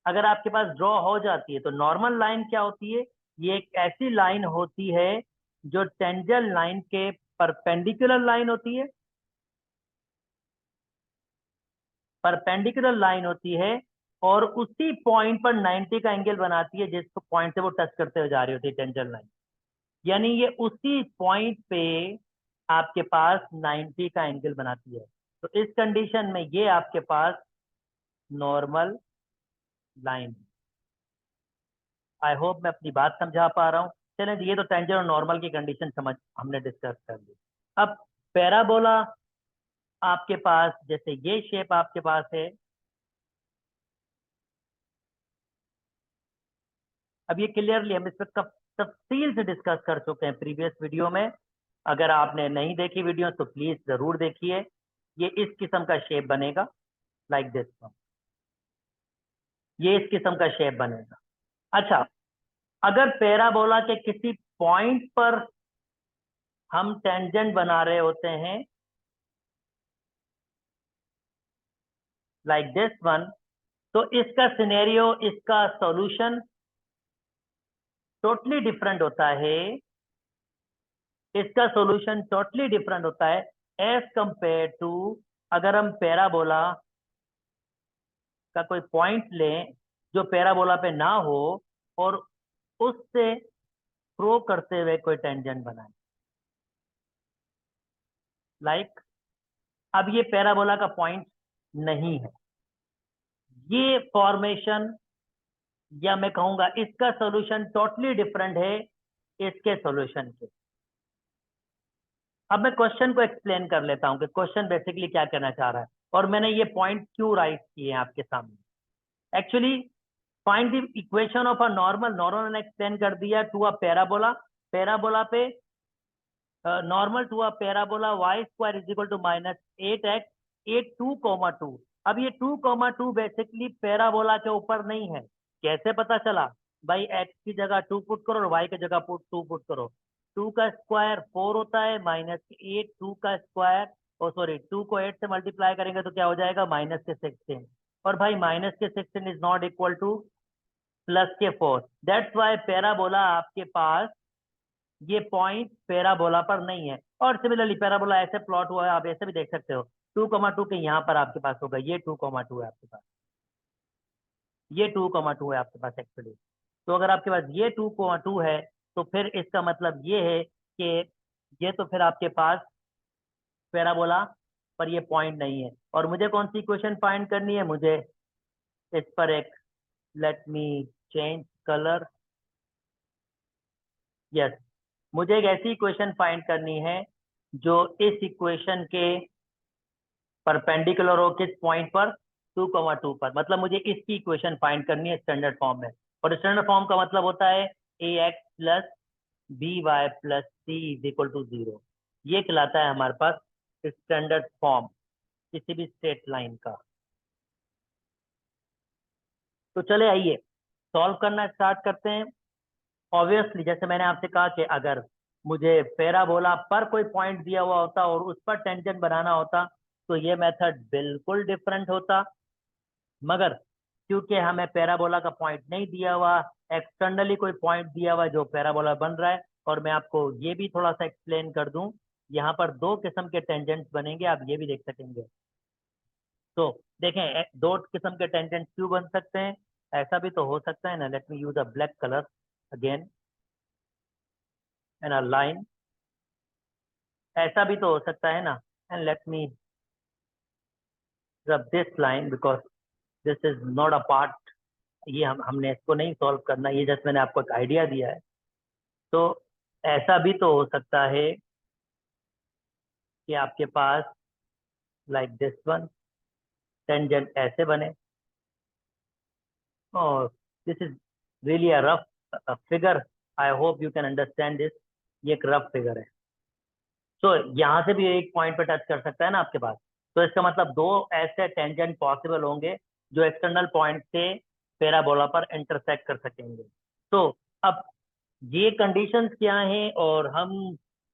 अगर आपके पास ड्रॉ हो जाती है तो नॉर्मल लाइन क्या होती है, ये एक ऐसी लाइन होती है जो टेंजेंट लाइन के परपेंडिकुलर लाइन होती है, परपेंडिकुलर लाइन होती है, और उसी पॉइंट पर 90 का एंगल बनाती है जिस पॉइंट से वो टच करते हुए जा रही होती है टेंजेंट लाइन। यानी ये उसी पॉइंट पे आपके पास 90 का एंगल बनाती है। तो इस कंडीशन में ये आपके पास नॉर्मल लाइन है। आई होप मैं अपनी बात समझा पा रहा हूँ। चलें, ये तो टेंजेंट और नॉर्मल की कंडीशन समझ हमने डिस्कस कर ली। अब पैराबोला आपके पास, जैसे ये शेप आपके पास है, अब ये क्लियरली हम इस पर तफसील से डिस्कस कर चुके हैं प्रीवियस वीडियो में। अगर आपने नहीं देखी वीडियो तो प्लीज जरूर देखिए। ये इस किस्म का शेप बनेगा, लाइक दिस, ये इस किस्म का शेप बनेगा। अच्छा, अगर पैराबोला के किसी पॉइंट पर हम टेंजेंट बना रहे होते हैं, लाइक दिस वन, तो इसका सिनेरियो, इसका सॉल्यूशन टोटली डिफरेंट होता है। इसका सॉल्यूशन टोटली डिफरेंट होता है एज कंपेयर टू, अगर हम पैराबोला का कोई पॉइंट लें जो पैराबोला पे ना हो और उससे थ्रो करते हुए कोई टेंजेंट बनाए, लाइक अब ये पैराबोला का पॉइंट नहीं है, ये फॉर्मेशन, या मैं कहूंगा इसका सॉल्यूशन टोटली डिफरेंट है इसके सॉल्यूशन के। अब मैं क्वेश्चन को एक्सप्लेन कर लेता हूं कि क्वेश्चन बेसिकली क्या कहना चाह रहा है, और मैंने ये पॉइंट क्यों राइट किए हैं आपके सामने। Actually find the equation of a normal, normal ने एक्सप्लेन कर दिया टू अ पैराबोला, पैराबोला पे normal to a parabola y² is equal to -8x, 8 2, 2। अब ये 2, 2 बेसिकली पैराबोला के ऊपर नहीं है। कैसे पता चला भाई, x की जगह 2 पुट करो और y की जगह 2 पुट करो। 2 का स्क्वायर 4 होता है, -8 2 का स्क्वायर, ओ सॉरी 2 को 8 से मल्टीप्लाई करेंगे तो क्या हो जाएगा, -16। और भाई -16 is not equal to +4। That's why parabola आपके पास ये पॉइंट पैराबोला पर नहीं है। और सिमिलरली पैराबोला ऐसे प्लॉट हुआ है, आप ऐसे भी देख सकते हो, 2, 2 के यहाँ पर आपके पास होगा, ये 2, 2 है आपके पास, ये 2, 2 है आपके पास एक्चुअली। तो अगर आपके पास ये 2, 2 है तो फिर इसका मतलब ये है कि ये तो फिर आपके पास पैराबोला पर ये पॉइंट नहीं है। और मुझे कौन सी इक्वेशन फाइंड करनी है, मुझे इस पर एक, late me change colour, yes, मुझे एक ऐसी इक्वेशन फाइंड करनी है जो इस इक्वेशन के परपेंडिकुलर हो, किस पॉइंट पर, 2,2 पर। मतलब मुझे इसकी इक्वेशन फाइंड करनी है स्टैंडर्ड फॉर्म में। और स्टैंडर्ड फॉर्म का मतलब होता है ax plus by plus c is equal to 0। ये कहलाता है हमारे पास स्टैंडर्ड फॉर्म किसी भी स्ट्रेट लाइन का। तो चले आइए सॉल्व करना स्टार्ट करते हैं। ऑब्वियसली जैसे मैंने आपसे कहा कि अगर मुझे पैराबोला पर कोई पॉइंट दिया हुआ होता और उस पर टेंजेंट बनाना होता तो ये मेथड बिल्कुल डिफरेंट होता। मगर क्योंकि हमें पैराबोला का पॉइंट नहीं दिया हुआ, एक्सटर्नली कोई पॉइंट दिया हुआ जो पैराबोला बन रहा है। और मैं आपको ये भी थोड़ा सा एक्सप्लेन कर दूं, यहाँ पर दो किस्म के टेंजेंट्स बनेंगे, आप ये भी देख सकेंगे। तो देखें दो किस्म के टेंजेंट्स क्यों बन सकते हैं, ऐसा भी तो हो सकता है ना। Late me use a black colour again and a line, ऐसा भी तो हो सकता है ना। And let me rub this line because this is not a part, ये हमने इसको नहीं सॉल्व करना, ये जस्ट मैंने आपको एक आइडिया दिया है। तो ऐसा भी तो हो सकता है कि आपके पास लाइक दिस वन टेंजेंट ऐसे बने, और this is really a rough figure, I hope you can understand this. ये एक रफ फिगर है। तो यहाँ से भी एक पॉइंट पे टच कर सकता है ना आपके पास। तो इसका मतलब दो ऐसे टेंजेंट पॉसिबल होंगे जो एक्सटर्नल पॉइंट से पैराबोला पर इंटरसेक्ट कर सकेंगे। तो अब ये कंडीशंस क्या हैं और हम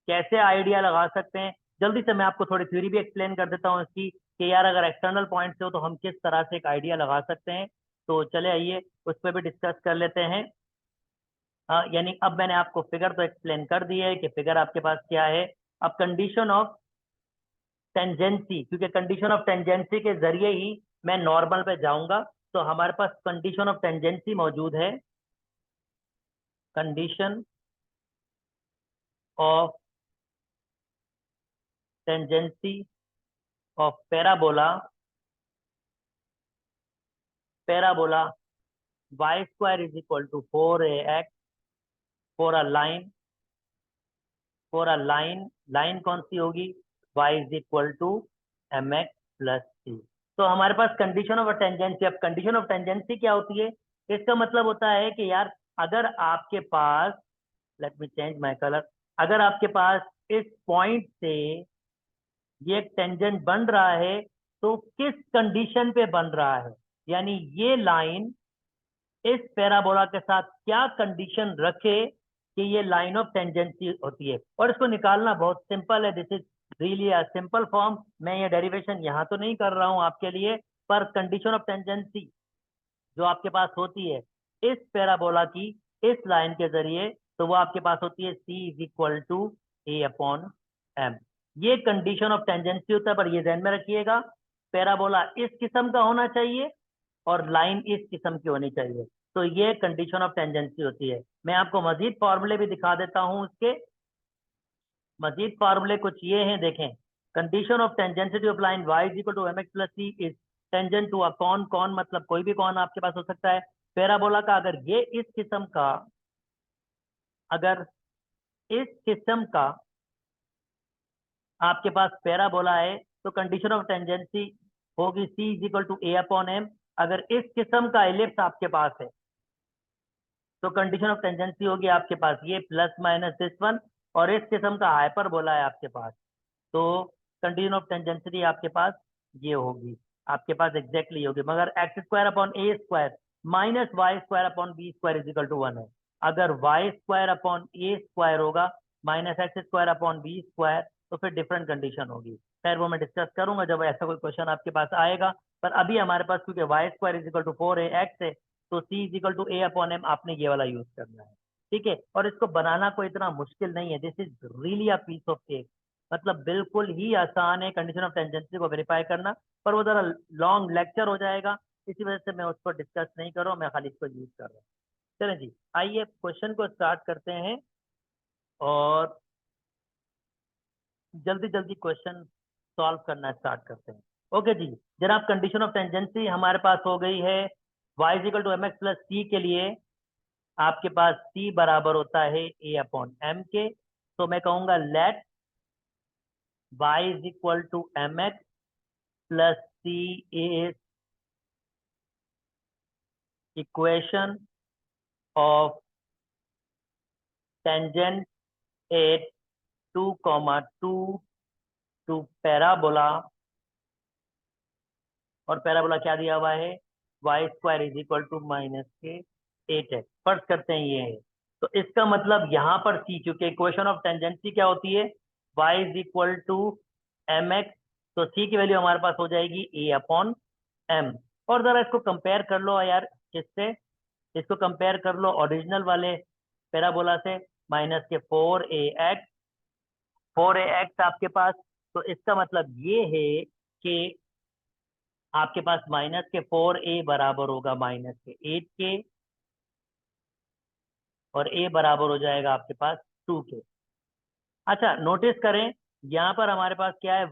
कैसे आइडिया लगा सकते हैं, जल्दी से मैं आपको थोड़ी थ्योरी भी एक्सप्लेन कर देता हूँ इसकी, कि यार अगर एक्सटर्नल पॉइंट से हो तो हम किस तरह से एक आइडिया लगा सकते हैं। तो चले आइए उस पर भी डिस्कस कर लेते हैं। यानी अब मैंने आपको फिगर तो एक्सप्लेन कर दी है कि फिगर आपके पास क्या है। अब कंडीशन ऑफ टेंजेंसी, क्योंकि कंडीशन ऑफ टेंजेंसी के जरिए ही मैं नॉर्मल पे जाऊंगा। तो हमारे पास कंडीशन ऑफ टेंजेंसी मौजूद है, condition of tangency of parabola, parabola y square is equal to 4ax for a line, for a line, line कौन सी होगी, y is equal to mx plus c। तो हमारे पास कंडीशन ऑफ टेंजेंसी, अब condition of tangency क्या होती है, इसका मतलब होता है कि यार अगर आपके पास, let me change my colour, अगर आपके पास इस पॉइंट से ये एक टेंजेंट बन रहा है तो किस कंडीशन पे बन रहा है, यानी ये लाइन इस पैराबोला के साथ क्या कंडीशन रखे कि ये लाइन ऑफ टेंजेंसी होती है। और इसको निकालना बहुत सिंपल है, this is really a simple form. मैं ये डेरिवेशन यहाँ तो नहीं कर रहा हूँ आपके लिए, पर कंडीशन ऑफ टेंजेंसी जो आपके पास होती है इस पैराबोला की इस लाइन के जरिए, तो वो आपके पास होती है c is equal to a upon m। ये कंडीशन ऑफ टेंजेंसी होता है, पर ये ध्यान में रखिएगा पैराबोला इस किस्म का होना चाहिए और लाइन इस किस्म की होनी चाहिए। तो ये कंडीशन ऑफ टेंजेंसी होती है। मैं आपको मजीद फॉर्मूले भी दिखा देता हूं उसके, मजीद फार्मूले कुछ ये हैं, देखें। Condition of tangency of line y is equal to mx plus c is tangent to a conic, conic मतलब कोई भी कॉन आपके पास हो सकता है। पैराबोला का अगर ये इस किस्म का, अगर इस किस्म का आपके पास पैराबोला है तो कंडीशन ऑफ टेंजेंसी होगी c is equal to a upon m। अगर इस किस्म का एलिप्स आपके पास है तो कंडीशन ऑफ टेंजेंसी होगी आपके पास ये प्लस माइनस दिस वन। और इस किस्म का हाइपरबोला है आपके पास तो कंडीशन ऑफ टेंजेंसी आपके पास ये होगी, आपके पास एग्जैक्टली होगी। मगर X square upon A square minus Y square upon B square is equal to 1 है। अगर वाई स्क्वायर अपॉन ए स्क्वायर होगा minus X square upon B square तो फिर डिफरेंट कंडीशन होगी। खैर वो मैं डिस्कस करूंगा जब ऐसा कोई क्वेश्चन आपके पास आएगा। पर अभी हमारे पास क्योंकि y square is equal to 4ax है तो c is equal to a upon m, आपने ये वाला यूज करना है। ठीक है, और इसको बनाना कोई इतना मुश्किल नहीं है, this is really a piece of cake. मतलब बिल्कुल ही आसान है कंडीशन ऑफ टेंजेंसी को वेरीफाई करना, पर वो जरा लॉन्ग लेक्चर हो जाएगा, इसी वजह से मैं उस पर डिस्कस नहीं कर रहा हूँ, मैं खाली इसको यूज कर रहा हूँ। चलें जी, आइए क्वेश्चन को स्टार्ट करते हैं और जल्दी जल्दी क्वेश्चन सॉल्व करना स्टार्ट करते हैं। ओके जी, जनाब कंडीशन ऑफ टेंजेंसी हमारे पास हो गई है y equal to M x plus c के लिए आपके पास c बराबर होता है a अपॉन m के। तो मैं कहूंगा let y is equal to M x plus C is equation of tangent at 2,2 to parabola, और पैराबोला क्या दिया हुआ है Y square is equal to minus के 8x। फर्ज करते हैं ये है, तो इसका मतलब यहाँ पर सी, चूंकि इक्वेशन ऑफ टेंजेंसी क्या होती है y is equal to M X, तो सी की वैल्यू हमारे पास हो जाएगी a अपॉन m। और जरा इसको कंपेयर कर लो यार, किससे, इसको कंपेयर कर लो ओरिजिनल वाले पैराबोला से, माइनस के 4ax आपके पास। तो इसका मतलब ये है कि आपके पास माइनस के 4a बराबर होगा माइनस के 8 के, और a बराबर हो जाएगा आपके पास 2 के। अच्छा नोटिस करें, यहाँ पर हमारे पास क्या है,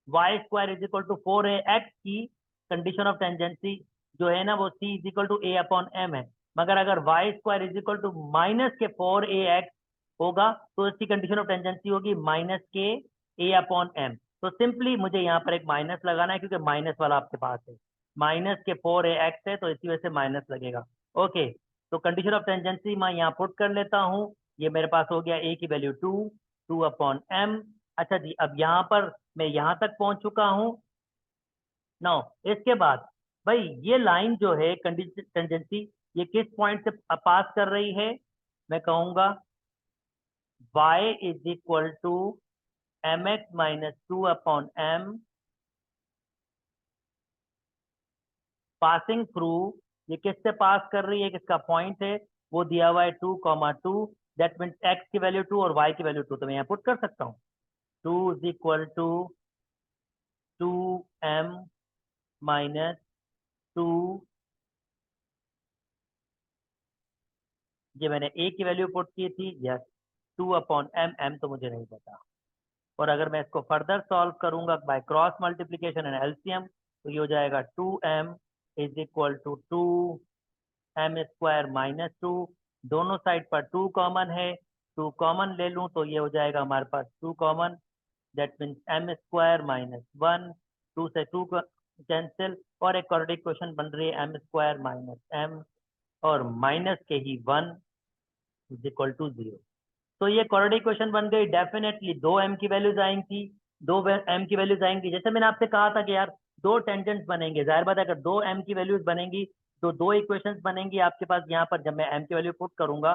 Y square is equal to 4ax की कंडीशन ऑफ टेंजेंसी जो है ना वो c is equal to a upon m है। मगर अगर Y square is equal to minus के 4ax होगा तो इसकी कंडीशन ऑफ टेंजेंसी होगी माइनस के a अपॉन m। तो सिंपली मुझे यहाँ पर एक माइनस लगाना है क्योंकि माइनस वाला आपके पास है, माइनस के 4ax है तो इसी वजह से माइनस लगेगा। ओके, तो कंडीशन ऑफ टेंजेंसी मैं यहाँ पुट कर लेता हूँ, ये मेरे पास हो गया a की वैल्यू 2 अपॉन m। अच्छा जी, अब यहाँ पर मैं यहाँ तक पहुंच चुका हूँ। नाउ इसके बाद भाई ये लाइन जो है कंडीशन टेंजेंसी ये किस पॉइंट से पास कर रही है, मैं कहूंगा y is equal to M X minus 2 upon m passing through, ये किससे पास कर रही है, किसका पॉइंट है, वो दिया हुआ है 2,2, दैट मीन्स x की वैल्यू 2 और y की वैल्यू 2, तो मैं यहाँ पुट कर सकता हूँ 2 is equal to 2m minus 2, ये मैंने a की वैल्यू पुट की थी, यस 2 अपॉन m तो मुझे नहीं पता। और अगर मैं इसको फर्दर सॉल्व करूंगा by cross multiplication and LCM तो ये हो जाएगा 2m is equal to 2m square minus 2, दोनों साइड पर 2 कॉमन है, 2 कॉमन ले लूं तो ये हो जाएगा हमारे पास 2 common, that means m square minus 1, 2 से 2 कैंसिल, और एक क्वाड्रेटिक क्वेश्चन बन रही है m स्क्वायर माइनस m और माइनस के ही 1 इज इक्वल टू 0। तो ये क्वाड्रेटिक क्वेश्चन बन गई, डेफिनेटली दो m की वैल्यूज आएंगी, दो m की वैल्यूज आएंगी। जैसे मैंने आपसे कहा था कि यार दो टेंजेंट्स बनेंगे, जाहिर बात है अगर दो m की वैल्यूज बनेंगी तो दो इक्वेशंस बनेंगी आपके पास। यहाँ पर जब मैं m की वैल्यू पुट करूंगा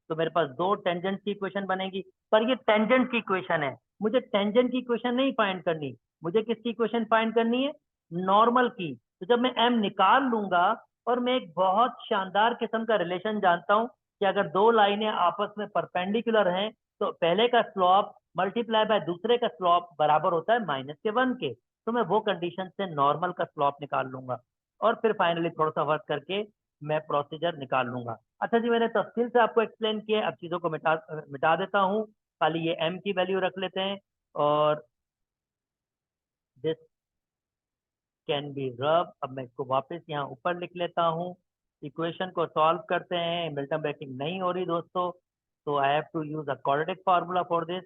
तो मेरे पास दो टेंजेंट की इक्वेशन बनेगी, पर ये टेंजेंट की इक्वेशन है, मुझे टेंजेंट की इक्वेशन नहीं फाइंड करनी, मुझे किसकी इक्वेशन फाइंड करनी है, नॉर्मल की। तो जब मैं m निकाल लूंगा, और मैं एक बहुत शानदार किस्म का रिलेशन जानता हूँ कि अगर दो लाइनें आपस में परपेंडिकुलर हैं तो पहले का स्लॉप मल्टीप्लाई बाय दूसरे का स्लॉप बराबर होता है -1 के। तो मैं वो कंडीशन से नॉर्मल का स्लॉप निकाल लूंगा और फिर फाइनली थोड़ा सा वर्क करके मैं प्रोसीजर निकाल लूंगा। अच्छा जी, मैंने तफसील से आपको एक्सप्लेन किया, अब चीजों को मिटा देता हूँ, खाली ये m की वैल्यू रख लेते हैं और दिस कैन बी रब। अब मैं इसको वापस यहाँ ऊपर लिख लेता हूँ, इक्वेशन को सॉल्व करते हैं, मिल्टन ब्रेकिंग नहीं हो रही दोस्तों, तो I have to use a quadratic formula for this.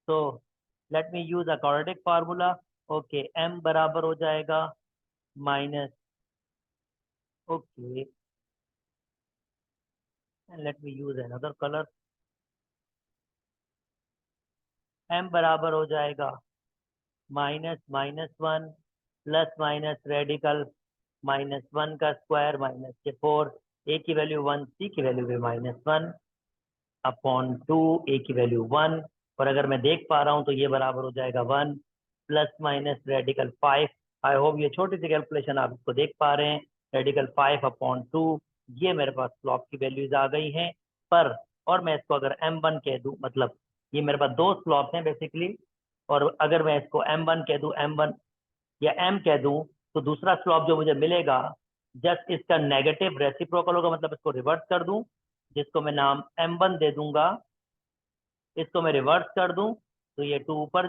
तो let me use a quadratic formula. Okay, m बराबर हो जाएगा minus, okay let me use another colour, m बराबर हो जाएगा -1 प्लस माइनस रेडिकल -1 का स्क्वायर माइनस के 4, a की वैल्यू 1, c की वैल्यू भी -1 अपॉन 2, a की वैल्यू 1, और अगर मैं देख पा रहा हूं तो ये बराबर हो जाएगा 1 plus minus radical 5। I hope ये छोटी सी कैलकुलेशन आप इसको देख पा रहे हैं, रेडिकल 5 अपॉन 2, ये मेरे पास स्लॉप की वैल्यूज आ गई हैं। पर और मैं इसको अगर m1 कह दूं, मतलब ये मेरे पास दो स्लॉप हैं बेसिकली, और अगर मैं इसको m1 कह दूं, m1 या m कह दूं, तो दूसरा स्लॉप जो मुझे मिलेगा जस्ट इसका नेगेटिव रेसिप्रोकल होगा, मतलब इसको रिवर्स कर दूं, जिसको मैं नाम m1 दे दूंगा, इसको मैं रिवर्स कर दूं तो ये 2 ऊपर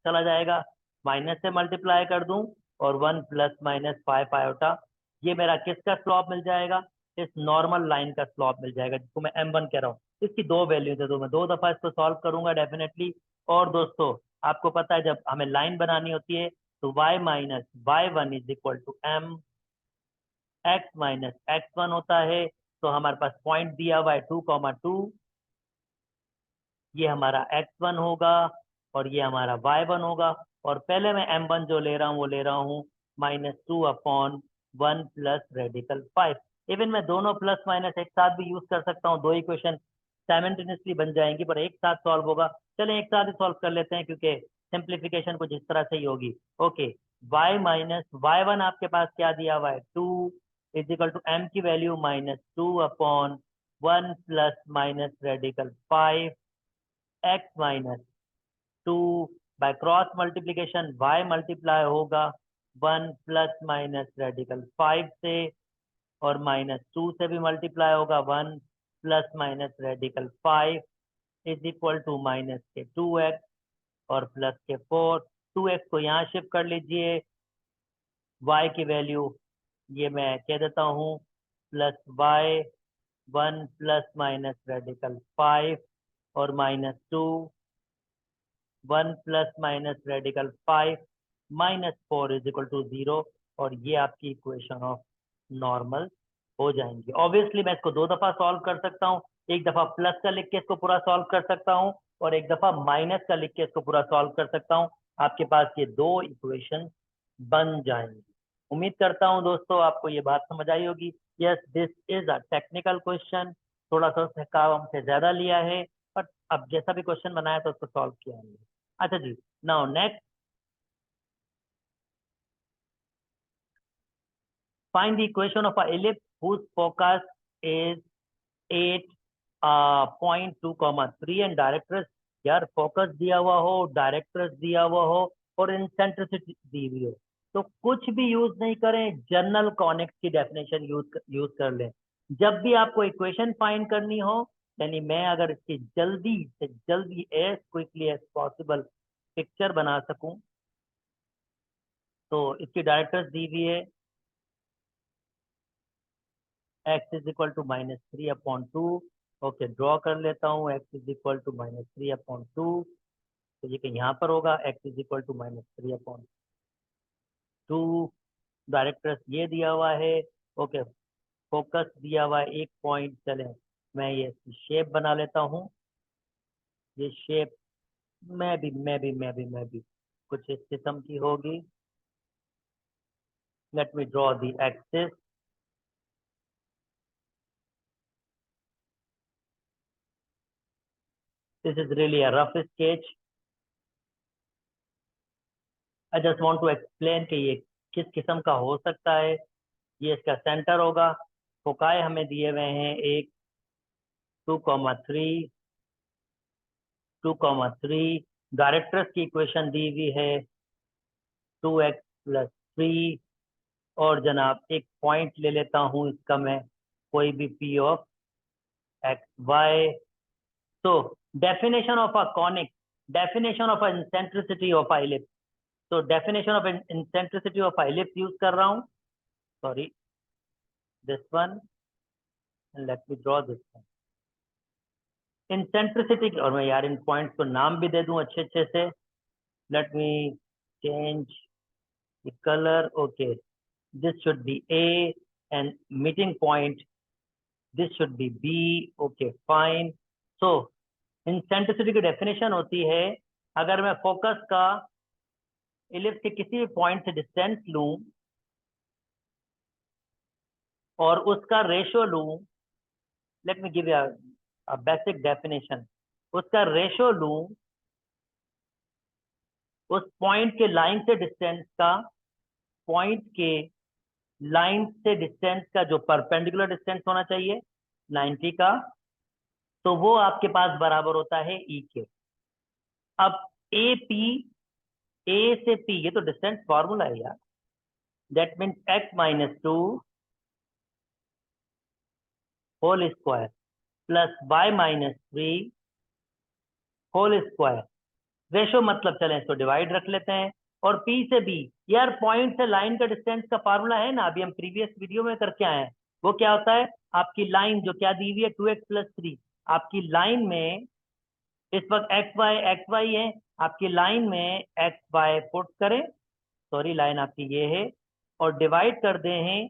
चला जाएगा, माइनस से मल्टीप्लाई कर दूं और 1 प्लस माइनस 5 आयोटा, ये मेरा किसका स्लॉप मिल जाएगा, इस नॉर्मल लाइन का स्लॉप मिल जाएगा, जिसको मैं m1 कह रहा हूँ। इसकी दो वैल्यू दे दो, मैं 2 दफा इसको सॉल्व करूंगा डेफिनेटली। और दोस्तों आपको पता है जब हमें लाइन बनानी होती है तो y minus y1 is equal to m x minus x1 होता है। तो हमारे पास पॉइंट दिया हुआ है 2,2, ये हमारा x1 होगा और ये हमारा y1 होगा। और पहले मैं m1 जो ले रहा हूँ वो ले रहा हूँ -2/1 प्लस रेडिकल 5। इवन मैं दोनों प्लस माइनस एक साथ भी यूज कर सकता हूँ, दो इक्वेशन साइमल्टेनियसली बन जाएंगी, पर एक साथ सॉल्व होगा। चलें एक साथ ही सॉल्व कर लेते हैं क्योंकि सिंप्लीफिकेशन कुछ इस तरह से ही होगी। ओके, y माइनस y1 आपके पास क्या दिया हुआ है 2 इज इक्वल टू m की value -2/1 plus minus radical 5 x minus 2 bye cross multiplication y multiply होगा 1 प्लस माइनस रेडिकल 5 से, और -2 से भी मल्टीप्लाई होगा 1 plus minus radical 5 is equal to minus के 2x और प्लस के 4। 2x को यहाँ शिफ्ट कर लीजिए, y की वैल्यू ये मैं कह देता हूँ +y 1 प्लस माइनस रेडिकल 5 और -2 1 plus minus radical 5 -4 is equal to 0। और ये आपकी इक्वेशन ऑफ नॉर्मल हो जाएंगी। ऑब्वियसली मैं इसको 2 दफा सॉल्व कर सकता हूँ, एक दफा प्लस का लिख के इसको पूरा सॉल्व कर सकता हूँ और एक दफा माइनस का लिख के इसको पूरा सॉल्व कर सकता हूँ। आपके पास ये दो इक्वेशन बन जाएंगी। उम्मीद करता हूँ दोस्तों आपको ये बात समझ आई होगी। Yes, this is a technical question, थोड़ा सा उसने काम हमसे ज्यादा लिया है, बट अब जैसा भी क्वेश्चन बनाया तो उसको सॉल्व किया हमने। अच्छा जी, now next, find the equation of a ellipse whose focus is 8.2,3 and directrix. यार फोकस दिया हुआ हो, डायरेक्ट्रेस दिया हुआ हो और इंसेंट्रिसिटी दी हुई हो तो कुछ भी यूज नहीं करें, जनरल कॉनिक्स की डेफिनेशन यूज कर लें। जब भी आपको इक्वेशन फाइंड करनी हो, यानी मैं अगर इसकी जल्दी से जल्दी as quickly as possible picture बना सकूं, तो इसकी डायरेक्ट्रेस दी हुई है x is equal to -3/2। Okay, draw कर लेता हूँ, x इज इक्वल टू -3/2। तो ये कहीं यहाँ पर होगा, x is equal to -3/2। Directrix ये दिया हुआ है। ओके, फोकस दिया हुआ है एक पॉइंट। चले मैं ये शेप बना लेता हूँ, ये शेप मैं भी कुछ इस किस्म की होगी। Let me draw the axis. This is really a rough sketch. I just want to explain कि ये किस किस्म का हो सकता है। ये इसका सेंटर होगा। फोकाई हमें दिए हुए हैं एक 2,3 2,3। डायरेक्ट्रेस की इक्वेशन दी हुई है 2x+3। और जनाब एक पॉइंट ले लेता हूं इसका मैं, कोई भी p ऑफ एक्स वाई। तो definition of a conic, definition of eccentricity of ellipse, तो definition of eccentricity of ellipse use कर रहा हूं। Sorry, this one, and let me draw this one. Eccentricity, और मैं यार इन पॉइंट्स को नाम भी दे दूं अच्छे अच्छे से। Late me change the colour. Okay, this should be A, and meeting point this should be B. Okay, fine. So इंसेंट्रिसिटी की डेफिनेशन होती है, अगर मैं फोकस का इलिप्स के किसी भी पॉइंट से डिस्टेंस लूं और उसका रेशो लूं, let me give a basic definition, उसका रेशो लूं उस पॉइंट के लाइन से डिस्टेंस का, पॉइंट के लाइन से डिस्टेंस का जो परपेंडिकुलर डिस्टेंस होना चाहिए 90 का, तो वो आपके पास बराबर होता है ई के। अब ए पी, ए से पी, ये तो डिस्टेंस फॉर्मूला है यार। That means x-2 whole square plus y-3 whole square ratio मतलब चलें इसको डिवाइड रख लेते हैं। और P से B, यार पॉइंट से लाइन का डिस्टेंस का फार्मूला है ना, अभी हम प्रीवियस वीडियो में करके आए हैं। वो क्या होता है, आपकी लाइन जो क्या दी हुई है 2x+3, आपकी लाइन में इस वक्त एक्स वाई है, आपकी लाइन में एक्स वाई पुट करें, सॉरी लाइन आपकी ये है, और डिवाइड कर दे हैं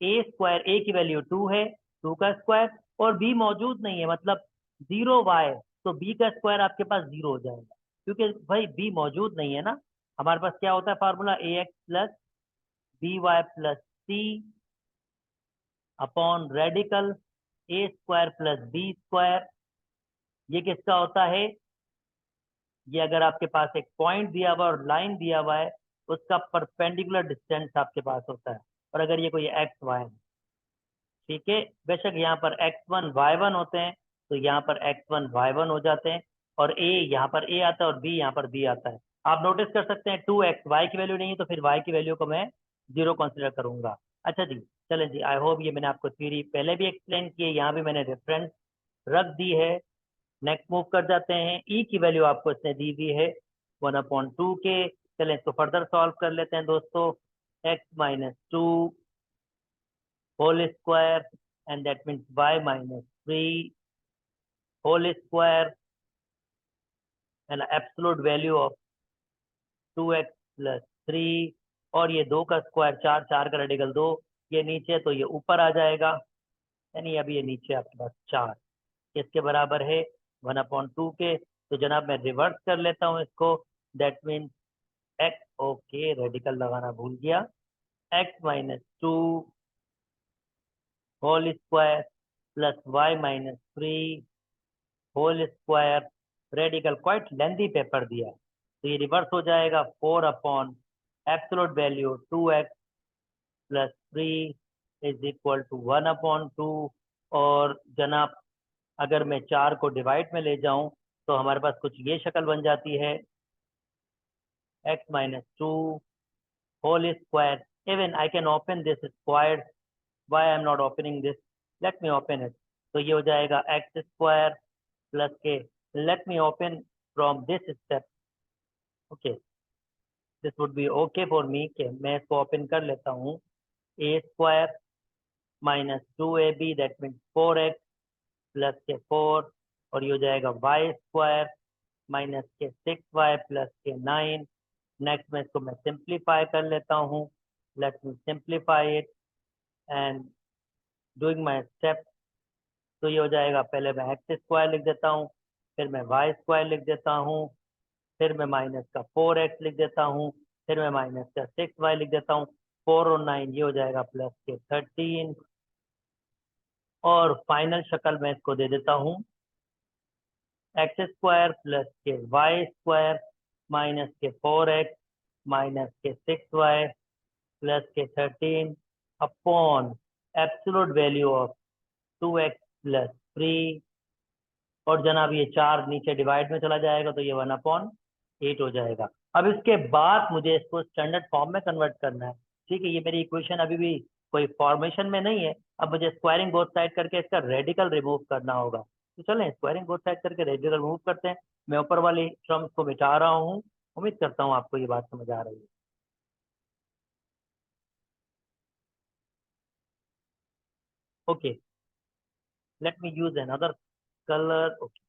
ए स्क्वायर, ए की वैल्यू 2 है, 2 का स्क्वायर, और बी मौजूद नहीं है मतलब 0 y, तो बी का स्क्वायर आपके पास 0 हो जाएगा, क्योंकि भाई बी मौजूद नहीं है ना। हमारे पास क्या होता है formula, a x plus b y plus c upon radical a square plus b square. ये किसका होता है, ये अगर आपके पास एक पॉइंट दिया हुआ और लाइन दिया हुआ है, उसका परपेंडिकुलर डिस्टेंस आपके पास होता है, और अगर ये कोई एक्स वाई है, ठीक है, बेशक यहाँ पर x1 y1 होते हैं, तो यहाँ पर x1 y1 हो जाते हैं, और a यहाँ पर a आता है और b यहाँ पर b आता है। आप नोटिस कर सकते हैं 2x y की वैल्यू नहीं है, तो फिर y की वैल्यू को मैं 0 कंसिडर करूंगा। अच्छा जी, चलें जी, आई होप ये मैंने आपको थ्योरी पहले भी एक्सप्लेन की है, यहाँ भी मैंने रेफरेंस रख दी है। नेक्स्ट मूव कर जाते हैं, e की वैल्यू आपको इसने दी हुई है 1/2 के। चलें इसको फर्दर सॉल्व कर लेते हैं दोस्तों, x-2 whole square, and that means y minus 3 whole square, and absolute value of 2x plus 3, और ये 2 का स्क्वायर 4, 4 का रेडिकल 2, ये नीचे तो ये ऊपर आ जाएगा, यानी अभी ये नीचे आपके पास 4 इसके बराबर है 1/2 के। तो जनाब मैं रिवर्स कर लेता हूँ इसको, that means x, okay radical लगाना भूल गया, x-2 whole square plus y-3 whole square, radical quite lengthy paper दिया है, तो ये रिवर्स हो जाएगा 4 upon absolute value 2x plus 3 is equal to 1/2। और जनाब अगर मैं 4 को डिवाइड में ले जाऊं तो हमारे पास कुछ ये शक्ल बन जाती है, x-2 whole square, even I can open this square, why I am not opening this, let me open it, तो ये हो जाएगा एक्स स्क्वायर प्लस के, let me open from this step, okay this would be okay for me, के मैं इसको open कर लेता हूँ, a square minus 2ab that means 4x plus के 4, और ये हो जाएगा वाई स्क्वायर माइनस के 6y प्लस के 9। नेक्स्ट में इसको मैं सिंप्लीफाई कर लेता हूँ, let me simplify it and doing my step, तो ये हो जाएगा, पहले मैं एक्स स्क्वायर लिख देता हूँ, फिर मैं वाई स्क्वायर लिख देता हूँ, फिर मैं माइनस का 4x लिख देता हूँ, फिर मैं माइनस का 6y लिख देता हूँ, 4 और 9 ये हो जाएगा प्लस के 13, और फाइनल शक्ल मैं इसको दे देता हूँ एक्स स्क्वायर प्लस के वाई स्क्वायर माइनस के 4x माइनस के 6y प्लस के 13 upon absolute value of 2x plus 3, और जनाब ये 4 नीचे डिवाइड में चला जाएगा, तो ये 1/8 हो जाएगा। अब इसके बाद मुझे इसको स्टैंडर्ड फॉर्म में कन्वर्ट करना है, ठीक है, ये मेरी इक्वेशन अभी भी कोई फॉर्मेशन में नहीं है, अब मुझे स्क्वायरिंग बोथ साइड करके इसका रेडिकल रिमूव करना होगा, तो चलें स्क्वायरिंग बोथ साइड करके रेडिकल रिमूव करते हैं। मैं ऊपर वाली टर्म्स को मिटा रहा हूँ, उम्मीद करता हूँ आपको ये बात समझ आ रही है। Okay, let me use another colour, okay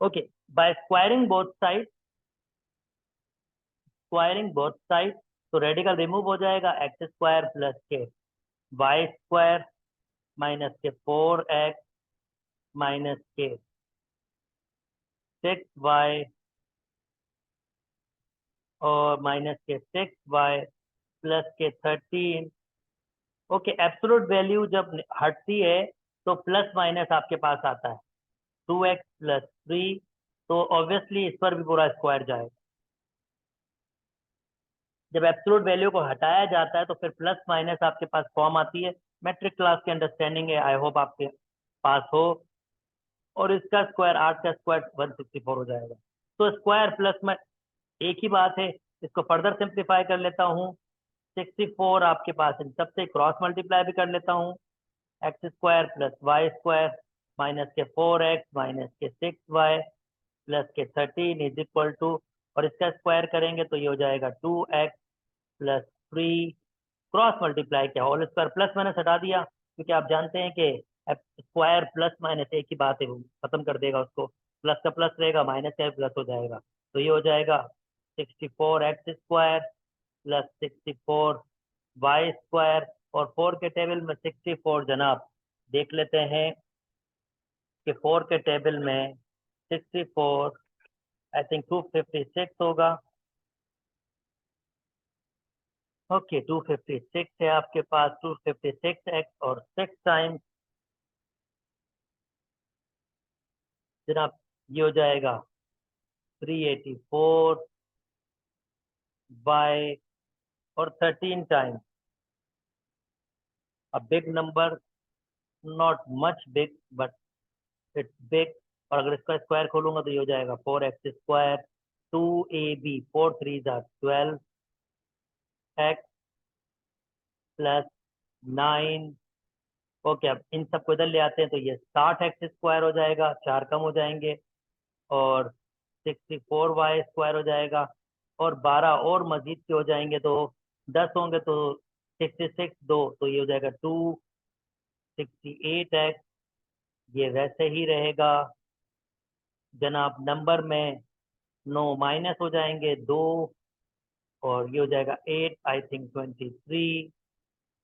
okay, by squaring both side, तो रेडिकल रिमूव हो जाएगा, एक्स स्क्वायर प्लस के वाई स्क्वायर माइनस के 4x माइनस के 6y और माइनस के 6y प्लस के 13। ओके, एब्सोल्यूट वैल्यू जब हटती है तो प्लस माइनस आपके पास आता है 2x प्लस 3, तो ऑब्वियसली इस पर भी पूरा स्क्वायर जाएगा। जब एब्सोल्यूट वैल्यू को हटाया जाता है तो फिर प्लस माइनस आपके पास फॉर्म आती है, मैट्रिक क्लास की अंडरस्टैंडिंग है, आई होप आपके पास हो, और इसका स्क्वायर 8 का स्क्वायर 164 हो जाएगा। तो स्क्वायर प्लस में एक ही बात है, इसको फर्दर सिंप्लीफाई कर लेता हूँ, 64 आपके पास इन सबसे क्रॉस मल्टीप्लाई भी कर लेता हूँ, X square plus Y square minus के 4x माइनस के 6y प्लस के 13 इज इक्वल टू और इसका स्क्वायर करेंगे तो ये हो जाएगा 2x प्लस 3, क्रॉस मल्टीप्लाई किया, होल स्क्वायर प्लस माइनस हटा दिया, क्योंकि आप जानते हैं कि स्क्वायर प्लस माइनस एक ही बात है, वो खत्म कर देगा उसको, प्लस का प्लस रहेगा, माइनस का प्लस हो जाएगा, तो ये हो जाएगा 64x square plus 64y square, और 4 के टेबल में 64 जनाब देख लेते हैं कि 4 के टेबल में 64 आई थिंक 256 होगा। ओके 256 है आपके पास, 256x और 6 टाइम्स जनाब ये हो जाएगा 384 बाय और 13 times, a big number, not much big but it's big, और अगर इसका स्क्वायर खोलूंगा तो ये हो जाएगा 4x square 2ab 4 3 12x plus 9। Okay अब इन सबको इधर ले आते हैं तो ये 60x स्क्वायर हो जाएगा, 4 कम हो जाएंगे, और 64y स्क्वायर हो जाएगा, और 12 और मजीद के हो जाएंगे तो 10 होंगे तो 66 दो, तो ये हो जाएगा 268x, ये वैसे ही रहेगा जनाब। नंबर में 9 माइनस हो जाएंगे 2, और ये हो जाएगा 8 I think 23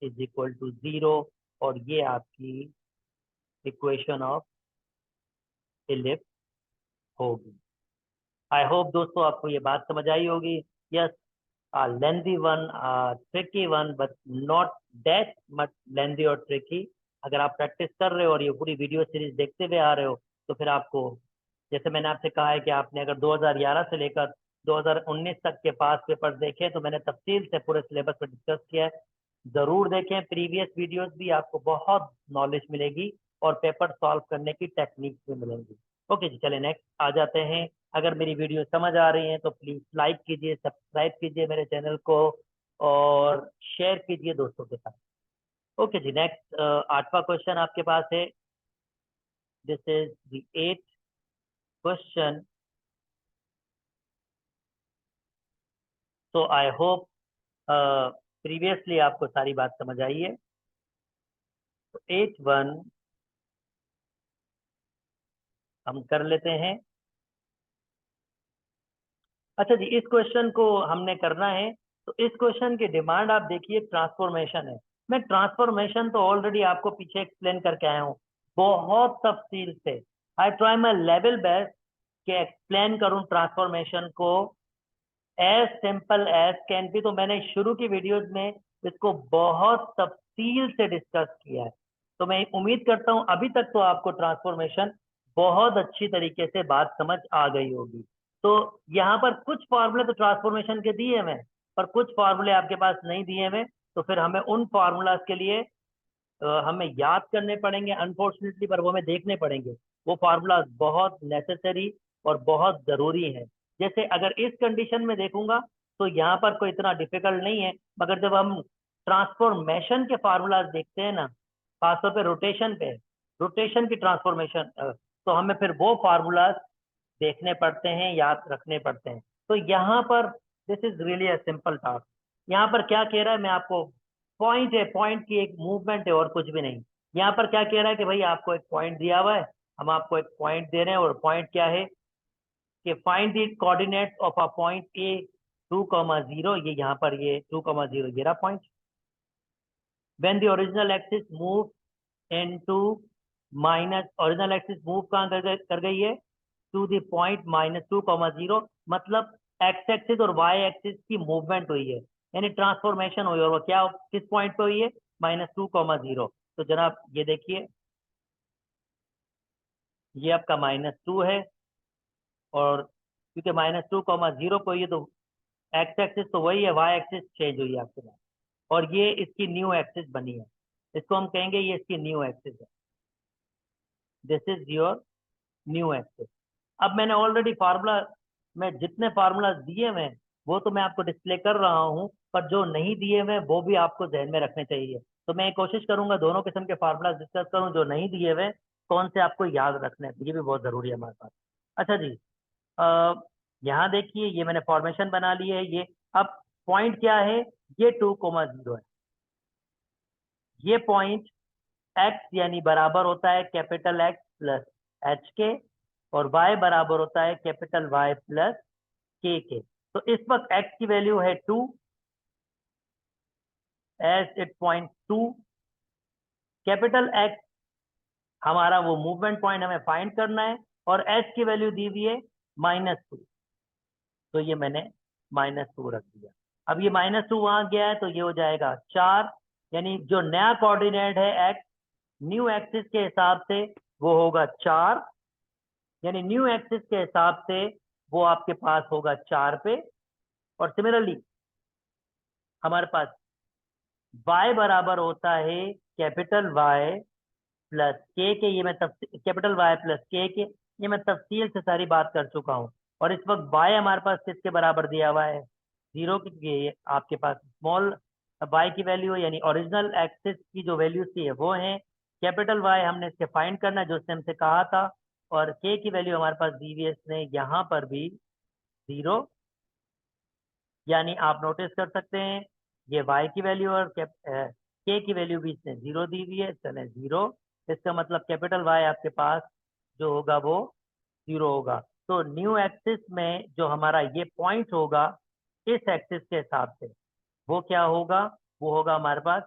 is equal to 0, और ये आपकी इक्वेशन ऑफ इलिप्स होगी। आई होप दोस्तों आपको ये बात समझ आई होगी। Yes, lengthy one, tricky one, but not that much lengthy और ट्रिकी। अगर आप प्रैक्टिस कर रहे हो और ये पूरी वीडियो सीरीज देखते हुए आ रहे हो तो फिर आपको, जैसे मैंने आपसे कहा है कि आपने अगर 2011 से लेकर 2019 तक के पास पेपर देखे तो मैंने तफसील से पूरे सिलेबस पर डिस्कस किया है, जरूर देखें प्रीवियस वीडियोस भी, आपको बहुत नॉलेज मिलेगी और पेपर सॉल्व करने की टेक्निक भी मिलेंगी। ओके जी, चले नेक्स्ट आ जाते हैं। अगर मेरी वीडियो समझ आ रही है तो प्लीज लाइक कीजिए, सब्सक्राइब कीजिए मेरे चैनल को, और शेयर कीजिए दोस्तों के साथ। ओके जी, नेक्स्ट 8वां क्वेश्चन आपके पास है। This is the 8th question. तो आई होप प्रीवियसली आपको सारी बात समझ आई है। तो 8.1 हम कर लेते हैं। अच्छा जी, इस क्वेश्चन को हमने करना है, तो इस क्वेश्चन की डिमांड आप देखिए ट्रांसफॉर्मेशन है। मैं ट्रांसफॉर्मेशन तो ऑलरेडी आपको पीछे एक्सप्लेन करके आया हूँ बहुत तफसील से। I try my level best कि एक्सप्लेन करूं ट्रांसफॉर्मेशन को as simple as can be. तो मैंने शुरू की वीडियोस में इसको बहुत तफसील से डिस्कस किया है, तो मैं उम्मीद करता हूं अभी तक तो आपको ट्रांसफॉर्मेशन बहुत अच्छी तरीके से बात समझ आ गई होगी। तो यहाँ पर कुछ फार्मूले तो ट्रांसफॉर्मेशन के दिए हुए हैं, पर कुछ फार्मूले आपके पास नहीं दिए हुए, तो फिर हमें उन फार्मूलाज के लिए हमें याद करने पड़ेंगे अनफॉर्चुनेटली, पर वो हमें देखने पड़ेंगे। वो फार्मूला बहुत नेसेसरी और बहुत जरूरी है। जैसे अगर इस कंडीशन में देखूंगा तो यहाँ पर कोई इतना डिफिकल्ट नहीं है, मगर जब हम ट्रांसफॉर्मेशन के फार्मूलाज देखते हैं ना, खासतौर पे रोटेशन पे, रोटेशन की ट्रांसफॉर्मेशन, तो हमें फिर वो फार्मूलाज देखने पड़ते हैं, याद रखने पड़ते हैं। तो यहाँ पर this is really a simple task. यहाँ पर क्या कह रहा है, मैं आपको, पॉइंट है, पॉइंट की एक मूवमेंट है और कुछ भी नहीं। यहाँ पर क्या कह रहा है कि भाई आपको एक पॉइंट दिया हुआ है, हम आपको एक पॉइंट दे रहे हैं, और पॉइंट क्या है कि find the coordinates of a point A 2,0, ये यहाँ पर ये 2,0 ये रहा point. When the original axis move into minus, original axis move कहाँ कर गई है, टू द पॉइंट -2,0, मतलब एक्स एक्सिस और वाई एक्सिस की मूवमेंट हुई है, यानी ट्रांसफॉर्मेशन हुई है, और वो क्या किस पॉइंट पे हुई है, -2,0। तो जनाब ये देखिए, ये आपका -2 है, और क्योंकि -2,0 पे हुई है तो एक्स एक्सिस तो वही है, वाई एक्सिस चेंज हुई है आपके पास, और ये इसकी न्यू एक्सिस बनी है, इसको हम कहेंगे ये इसकी न्यू एक्सिस है। This is your new axis. अब मैंने ऑलरेडी फार्मूला में जितने फार्मूला दिए हुए हैं वो तो मैं आपको डिस्प्ले कर रहा हूं, पर जो नहीं दिए हुए वो भी आपको ध्यान में रखने चाहिए। तो मैं कोशिश करूंगा दोनों किस्म के फार्मूला डिस्कस करूं, जो नहीं दिए हुए कौन से आपको याद रखने हैं, ये भी बहुत जरूरी है हमारे पास। अच्छा जी, यहाँ देखिए ये मैंने फॉर्मेशन बना ली है। ये अब पॉइंट क्या है, ये 2,0 है। ये पॉइंट x यानी बराबर होता है कैपिटल X प्लस एच के, और y बराबर होता है कैपिटल Y प्लस के। तो इस वक्त x की वैल्यू है 2 as it point 2। Capital X हमारा वो मूवमेंट पॉइंट हमें फाइंड करना है, और h की वैल्यू दी हुई है -2। तो ये मैंने -2 रख दिया। अब ये -2 वहां गया है तो ये हो जाएगा 4, यानी जो नया कोऑर्डिनेट है x न्यू एक्सिस के हिसाब से वो होगा 4, यानी न्यू एक्सिस के हिसाब से वो आपके पास होगा 4 पे। और सिमिलरली हमारे पास y बराबर होता है कैपिटल Y प्लस के। ये मैं कैपिटल Y प्लस के ये मैं तफसील से सारी बात कर चुका हूँ। और इस वक्त y हमारे पास किसके बराबर दिया हुआ है, 0 की। आपके पास स्मॉल y की वैल्यू है, यानी ओरिजिनल एक्सिस की जो वैल्यू थी है वो है। कैपिटल Y हमने इसके फाइंड करना है जो उसने हमसे कहा था, और k की वैल्यू हमारे पास दी हुई है इसने यहाँ पर भी 0। यानी आप नोटिस कर सकते हैं ये y की वैल्यू और k की वैल्यू भी इसने 0 दी हुई है, चले 0। इसका मतलब कैपिटल Y आपके पास जो होगा वो 0 होगा। तो न्यू एक्सिस में जो हमारा ये पॉइंट होगा इस एक्सिस के हिसाब से वो क्या होगा, वो होगा हमारे पास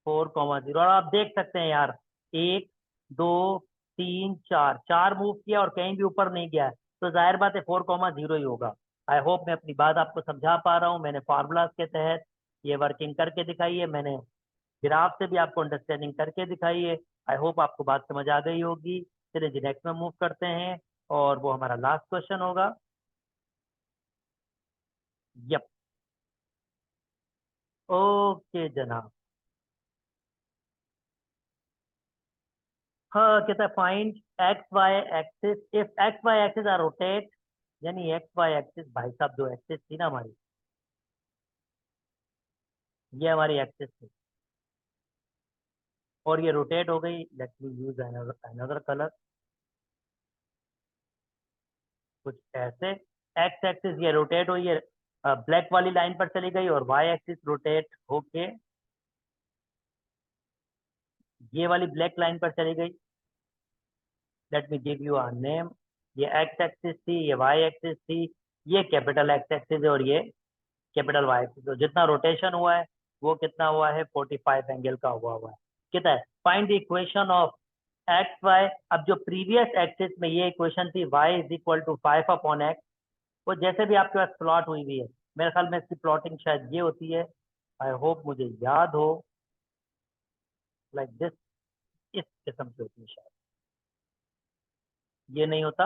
4,0। और आप देख सकते हैं यार, 1 2 3 4 4 मूव किया और कहीं भी ऊपर नहीं गया है, तो जाहिर बात है 4,0 ही होगा। आई होप मैं अपनी बात आपको समझा पा रहा हूँ। मैंने फार्मूलाज के तहत ये वर्किंग करके दिखाई है, मैंने ग्राफ से भी आपको अंडरस्टैंडिंग करके दिखाई है। आई होप आपको बात समझ आ गई होगी। चलिए जी नेक्स्ट में मूव करते हैं, और वो हमारा लास्ट क्वेश्चन होगा। यप, ओके जनाब। हाँ, कहता है find X Y axis if X Y axis are rotate, यानी एक्स वाई एक्सिस, भाई साहब जो एक्सिस थी ना हमारी, ये हमारी एक्सिस थी और ये रोटेट हो गई। Late me use another colour, कुछ ऐसे। एक्स एक्सिस ये रोटेट हुई है, ब्लैक वाली लाइन पर चली गई, और वाई एक्सिस रोटेट होके ये वाली ब्लैक लाइन पर चली गई। Let me give you a name. ये एक्स एक्सिस थी, ये वाई एक्सिस थी, ये कैपिटल एक्स एक्सिस है, और ये कैपिटल वाई एक्सिस। तो जितना रोटेशन हुआ है वो कितना हुआ है, 45 एंगल का हुआ है। कितना है, find the equation of x Y. अब जो प्रीवियस एक्सिस में ये इक्वेशन थी y is equal to 5/x, वो जैसे भी आपके पास प्लॉट हुई हुई है, मेरे ख्याल में इसकी प्लॉटिंग शायद ये होती है। आई होप मुझे याद हो, लाइक दिस, इस किस्म से होती है शायद, ये नहीं होता।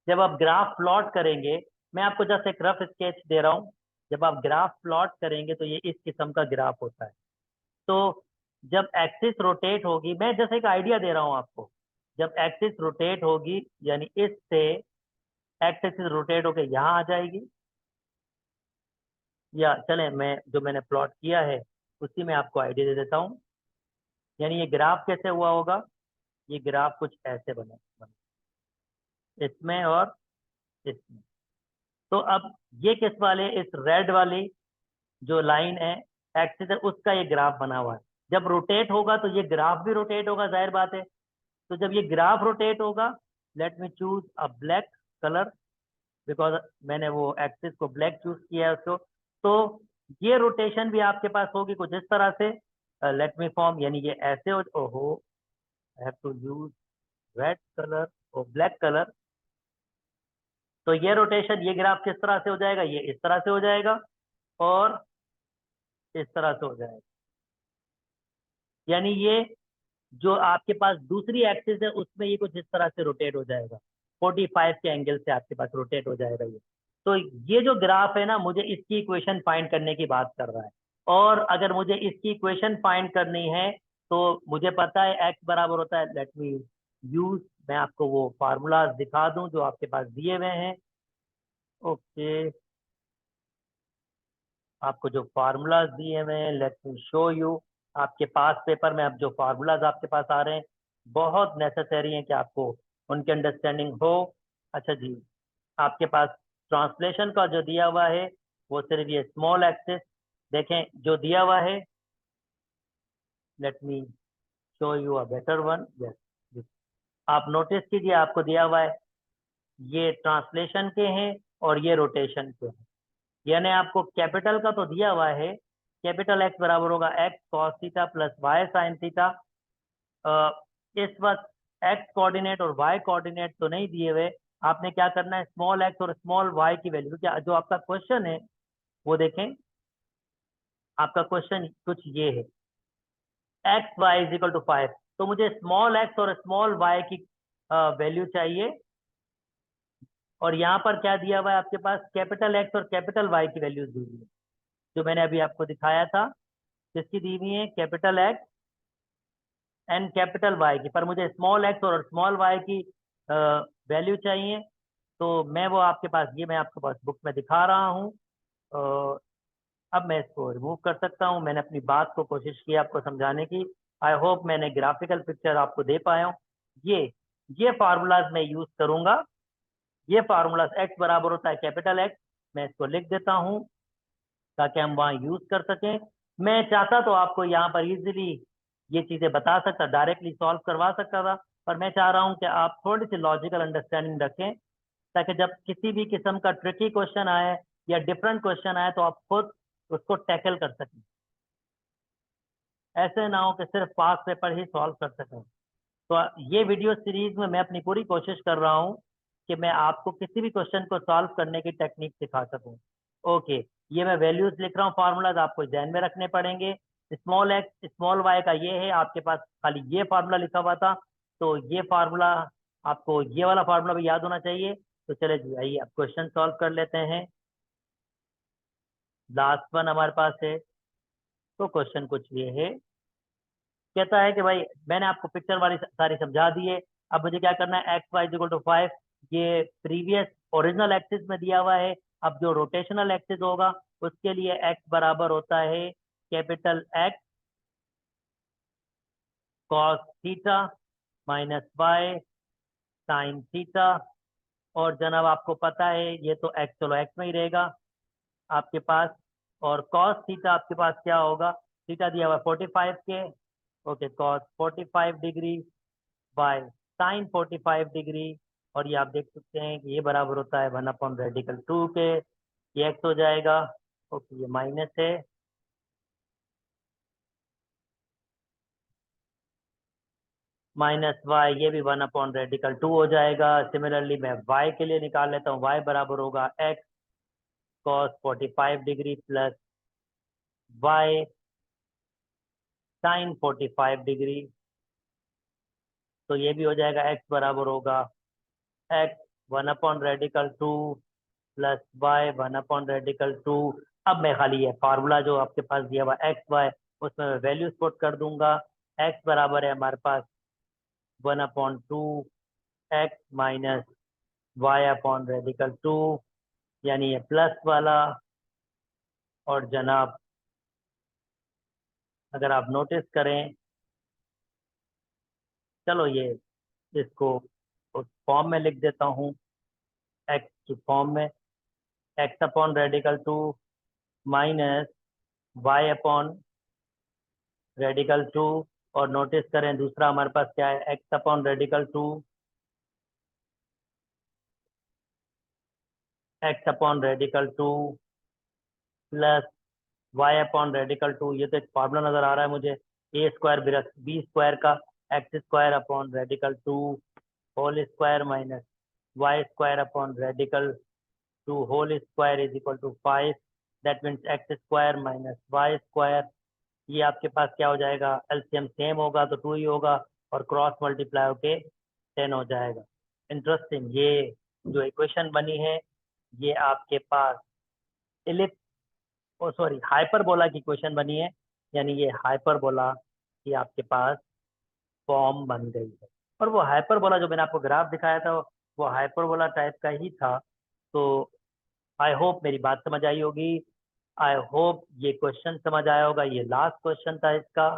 जब आप ग्राफ प्लॉट करेंगे, मैं आपको जस्ट एक रफ स्केच दे रहा हूँ, जब आप ग्राफ प्लॉट करेंगे तो ये इस किस्म का ग्राफ होता है। तो जब एक्सिस रोटेट होगी, मैं जैसे एक आइडिया दे रहा हूँ आपको, जब एक्सिस रोटेट होगी यानी इससे एक्स एक्सिस रोटेट होकर यहाँ आ जाएगी, या चले मैं जो मैंने प्लॉट किया है उसी में आपको आइडिया दे देता हूँ। यानी ये ग्राफ कैसे हुआ होगा, ये ग्राफ कुछ ऐसे इसमें और इसमें। तो अब ये किस वाले, इस रेड वाली जो लाइन है एक्सिस है उसका ये ग्राफ बना हुआ है। जब रोटेट होगा तो ये ग्राफ भी रोटेट होगा, जाहिर बात है। तो जब ये ग्राफ रोटेट होगा, let me choose a black colour, because मैंने वो एक्सिस को ब्लैक चूज किया है उसको। तो ये रोटेशन भी आपके पास होगी कुछ इस तरह से। लेट मी फॉर्म, यानी ये ऐसे हो, ओहो, I have to use red colour और ब्लैक कलर। तो ये रोटेशन, ये ग्राफ किस तरह से हो जाएगा, ये इस तरह से हो जाएगा और इस तरह से हो जाएगा। यानी ये जो आपके पास दूसरी एक्सिस है उसमें ये कुछ इस तरह से रोटेट हो जाएगा, 45 के एंगल से आपके पास रोटेट हो जाएगा ये। तो ये जो ग्राफ है ना, मुझे इसकी इक्वेशन फाइंड करने की बात कर रहा है। और अगर मुझे इसकी इक्वेशन फाइंड करनी है तो मुझे पता है एक्स बराबर होता है, लेट मी यूज, मैं आपको वो फार्मूलाज दिखा दूं जो आपके पास दिए हुए हैं। ओके, आपको जो फार्मूलाज दिए हुए हैं, लेट मी शो यू। आपके पास पेपर में अब जो फार्मूलाज आपके पास आ रहे हैं बहुत नेसेसरी है कि आपको उनकी अंडरस्टैंडिंग हो। अच्छा जी, आपके पास ट्रांसलेशन का जो दिया हुआ है वो सिर्फ ये स्मॉल एक्सिस देखें जो दिया हुआ है। Let me show you a better one. Yes, आप नोटिस कीजिए आपको दिया हुआ है ये ट्रांसलेशन के हैं और ये रोटेशन के हैं। यानी आपको कैपिटल का तो दिया हुआ है, कैपिटल एक्स बराबर होगा x cos theta plus Y sine theta. इस वक्त एक्स कोऑर्डिनेट और वाई कोऑर्डिनेट तो नहीं दिए हुए। आपने क्या करना है, स्मॉल एक्स और स्मॉल वाई की वैल्यू, क्या जो आपका क्वेश्चन है वो देखें। आपका क्वेश्चन कुछ ये है, X Y is equal to 5, तो मुझे स्मॉल एक्स और स्मॉल वाई की वैल्यू चाहिए। और यहाँ पर क्या दिया हुआ है आपके पास, कैपिटल एक्स और कैपिटल वाई की वैल्यूज दी हुई है, जो मैंने अभी आपको दिखाया था। किसकी दी हुई है, capital X and capital Y की, पर मुझे स्मॉल एक्स और स्मॉल वाई की वैल्यू चाहिए। तो मैं वो आपके पास, ये मैं आपके पास बुक में दिखा रहा हूँ। अब मैं इसको रिमूव कर सकता हूँ। मैंने अपनी बात को कोशिश की आपको समझाने की। आई होप मैंने ग्राफिकल पिक्चर आपको दे पाया हूँ। ये फार्मूलाज मैं यूज करूंगा। ये फार्मूलाज एक्स बराबर होता है कैपिटल एक्स, मैं इसको लिख देता हूँ ताकि हम वहाँ यूज कर सकें। मैं चाहता तो आपको यहाँ पर इजीली ये चीजें बता सकता, डायरेक्टली सॉल्व करवा सकता था, पर मैं चाह रहा हूँ कि आप थोड़ी सी लॉजिकल अंडरस्टैंडिंग रखें ताकि जब किसी भी किस्म का ट्रिकी क्वेश्चन आए या डिफरेंट क्वेश्चन आए तो आप खुद उसको टैकल कर सकें। ऐसे ना हो कि सिर्फ पास पेपर ही सॉल्व कर सकें। तो ये वीडियो सीरीज में मैं अपनी पूरी कोशिश कर रहा हूँ कि मैं आपको किसी भी क्वेश्चन को सॉल्व करने की टेक्निक सिखा सकूँ। ओके, ये मैं वैल्यूज लिख रहा हूँ, फार्मूलाज आपको ध्यान में रखने पड़ेंगे। स्मॉल एक्स स्मॉल वाई का ये है, आपके पास खाली ये फार्मूला लिखा हुआ था, तो ये फार्मूला आपको, ये वाला फार्मूला भी याद होना चाहिए। तो चले जी, आइए अब क्वेश्चन सॉल्व कर लेते हैं। लास्ट वन हमारे पास है। तो क्वेश्चन कुछ ये है, कहता है कि भाई मैंने आपको पिक्चर वाली सारी समझा दी है। अब मुझे क्या करना है, एक्स वाई इक्वल टू 5, ये प्रीवियस ओरिजिनल एक्सिस में दिया हुआ है। अब जो रोटेशनल एक्सिस होगा उसके लिए एक्स बराबर होता है capital X cos theta minus Y sine theta. और जनाब आपको पता है ये तो एक्स, चलो एक्स में ही रहेगा आपके पास। और कॉस थीटा आपके पास क्या होगा, थीटा दिया हुआ 45 के, okay, cos 45 degree by sine 45 degree. और ये आप देख सकते हैं कि ये बराबर होता है 1/रेडिकल 2 के। ये एक्स हो जाएगा, ओके, ये माइनस है, माइनस वाई, ये भी 1/रेडिकल 2 हो जाएगा। सिमिलरली मैं वाई के लिए निकाल लेता हूँ, वाई बराबर होगा x cos 45 degree plus Y sine 45 degree. तो ये भी हो जाएगा, एक्स बराबर होगा x one by radical 2 plus y one by radical 2। अब मैं खाली ये फार्मूला जो आपके पास दिया हुआ एक्स वाई, उसमें मैं वैल्यूज पुट कर दूंगा। एक्स बराबर है हमारे पास 1/2 एक्स माइनस y/रेडिकल 2, यानी ये प्लस वाला। और जनाब अगर आप नोटिस करें, चलो ये इसको उस फॉर्म में लिख देता हूँ, एक्स की फॉर्म में, x/रेडिकल 2 माइनस y/रेडिकल 2। और नोटिस करें दूसरा हमारे पास क्या है, x/रेडिकल 2 x/रेडिकल 2 प्लस y/रेडिकल 2। ये तो एक फार्मूला नजर आ रहा है मुझे, ए स्क्वायर बी स्क्वायर का x square upon radical 2 whole square minus Y square upon radical 2 whole square is equal to 5। That means x square minus Y square. ये आपके पास क्या हो जाएगा, एलसीएम सेम होगा तो 2 ही होगा, और क्रॉस मल्टीप्लाई होके 10 हो जाएगा। इंटरेस्टिंग, ये जो इक्वेशन बनी है ये आपके पास इलिप्स, ओ सॉरी, हाइपरबोला की इक्वेशन बनी है। यानी ये हाइपरबोला की आपके पास फॉर्म बन गई है। और वो हाइपरबोला जो मैंने आपको ग्राफ दिखाया था वो हाइपरबोला टाइप का ही था। तो आई होप मेरी बात समझ आई होगी। आई होप ये क्वेश्चन समझ आया होगा। ये लास्ट क्वेश्चन था इसका।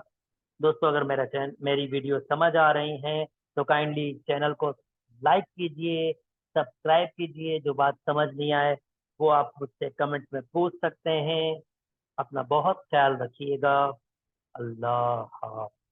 दोस्तों अगर मेरी वीडियो समझ आ रही हैं तो काइंडली चैनल को लाइक कीजिए, सब्सक्राइब कीजिए। जो बात समझ नहीं आए वो आप मुझसे कमेंट में पूछ सकते हैं। अपना बहुत ख्याल रखिएगा। अल्लाह हाफ़िज़।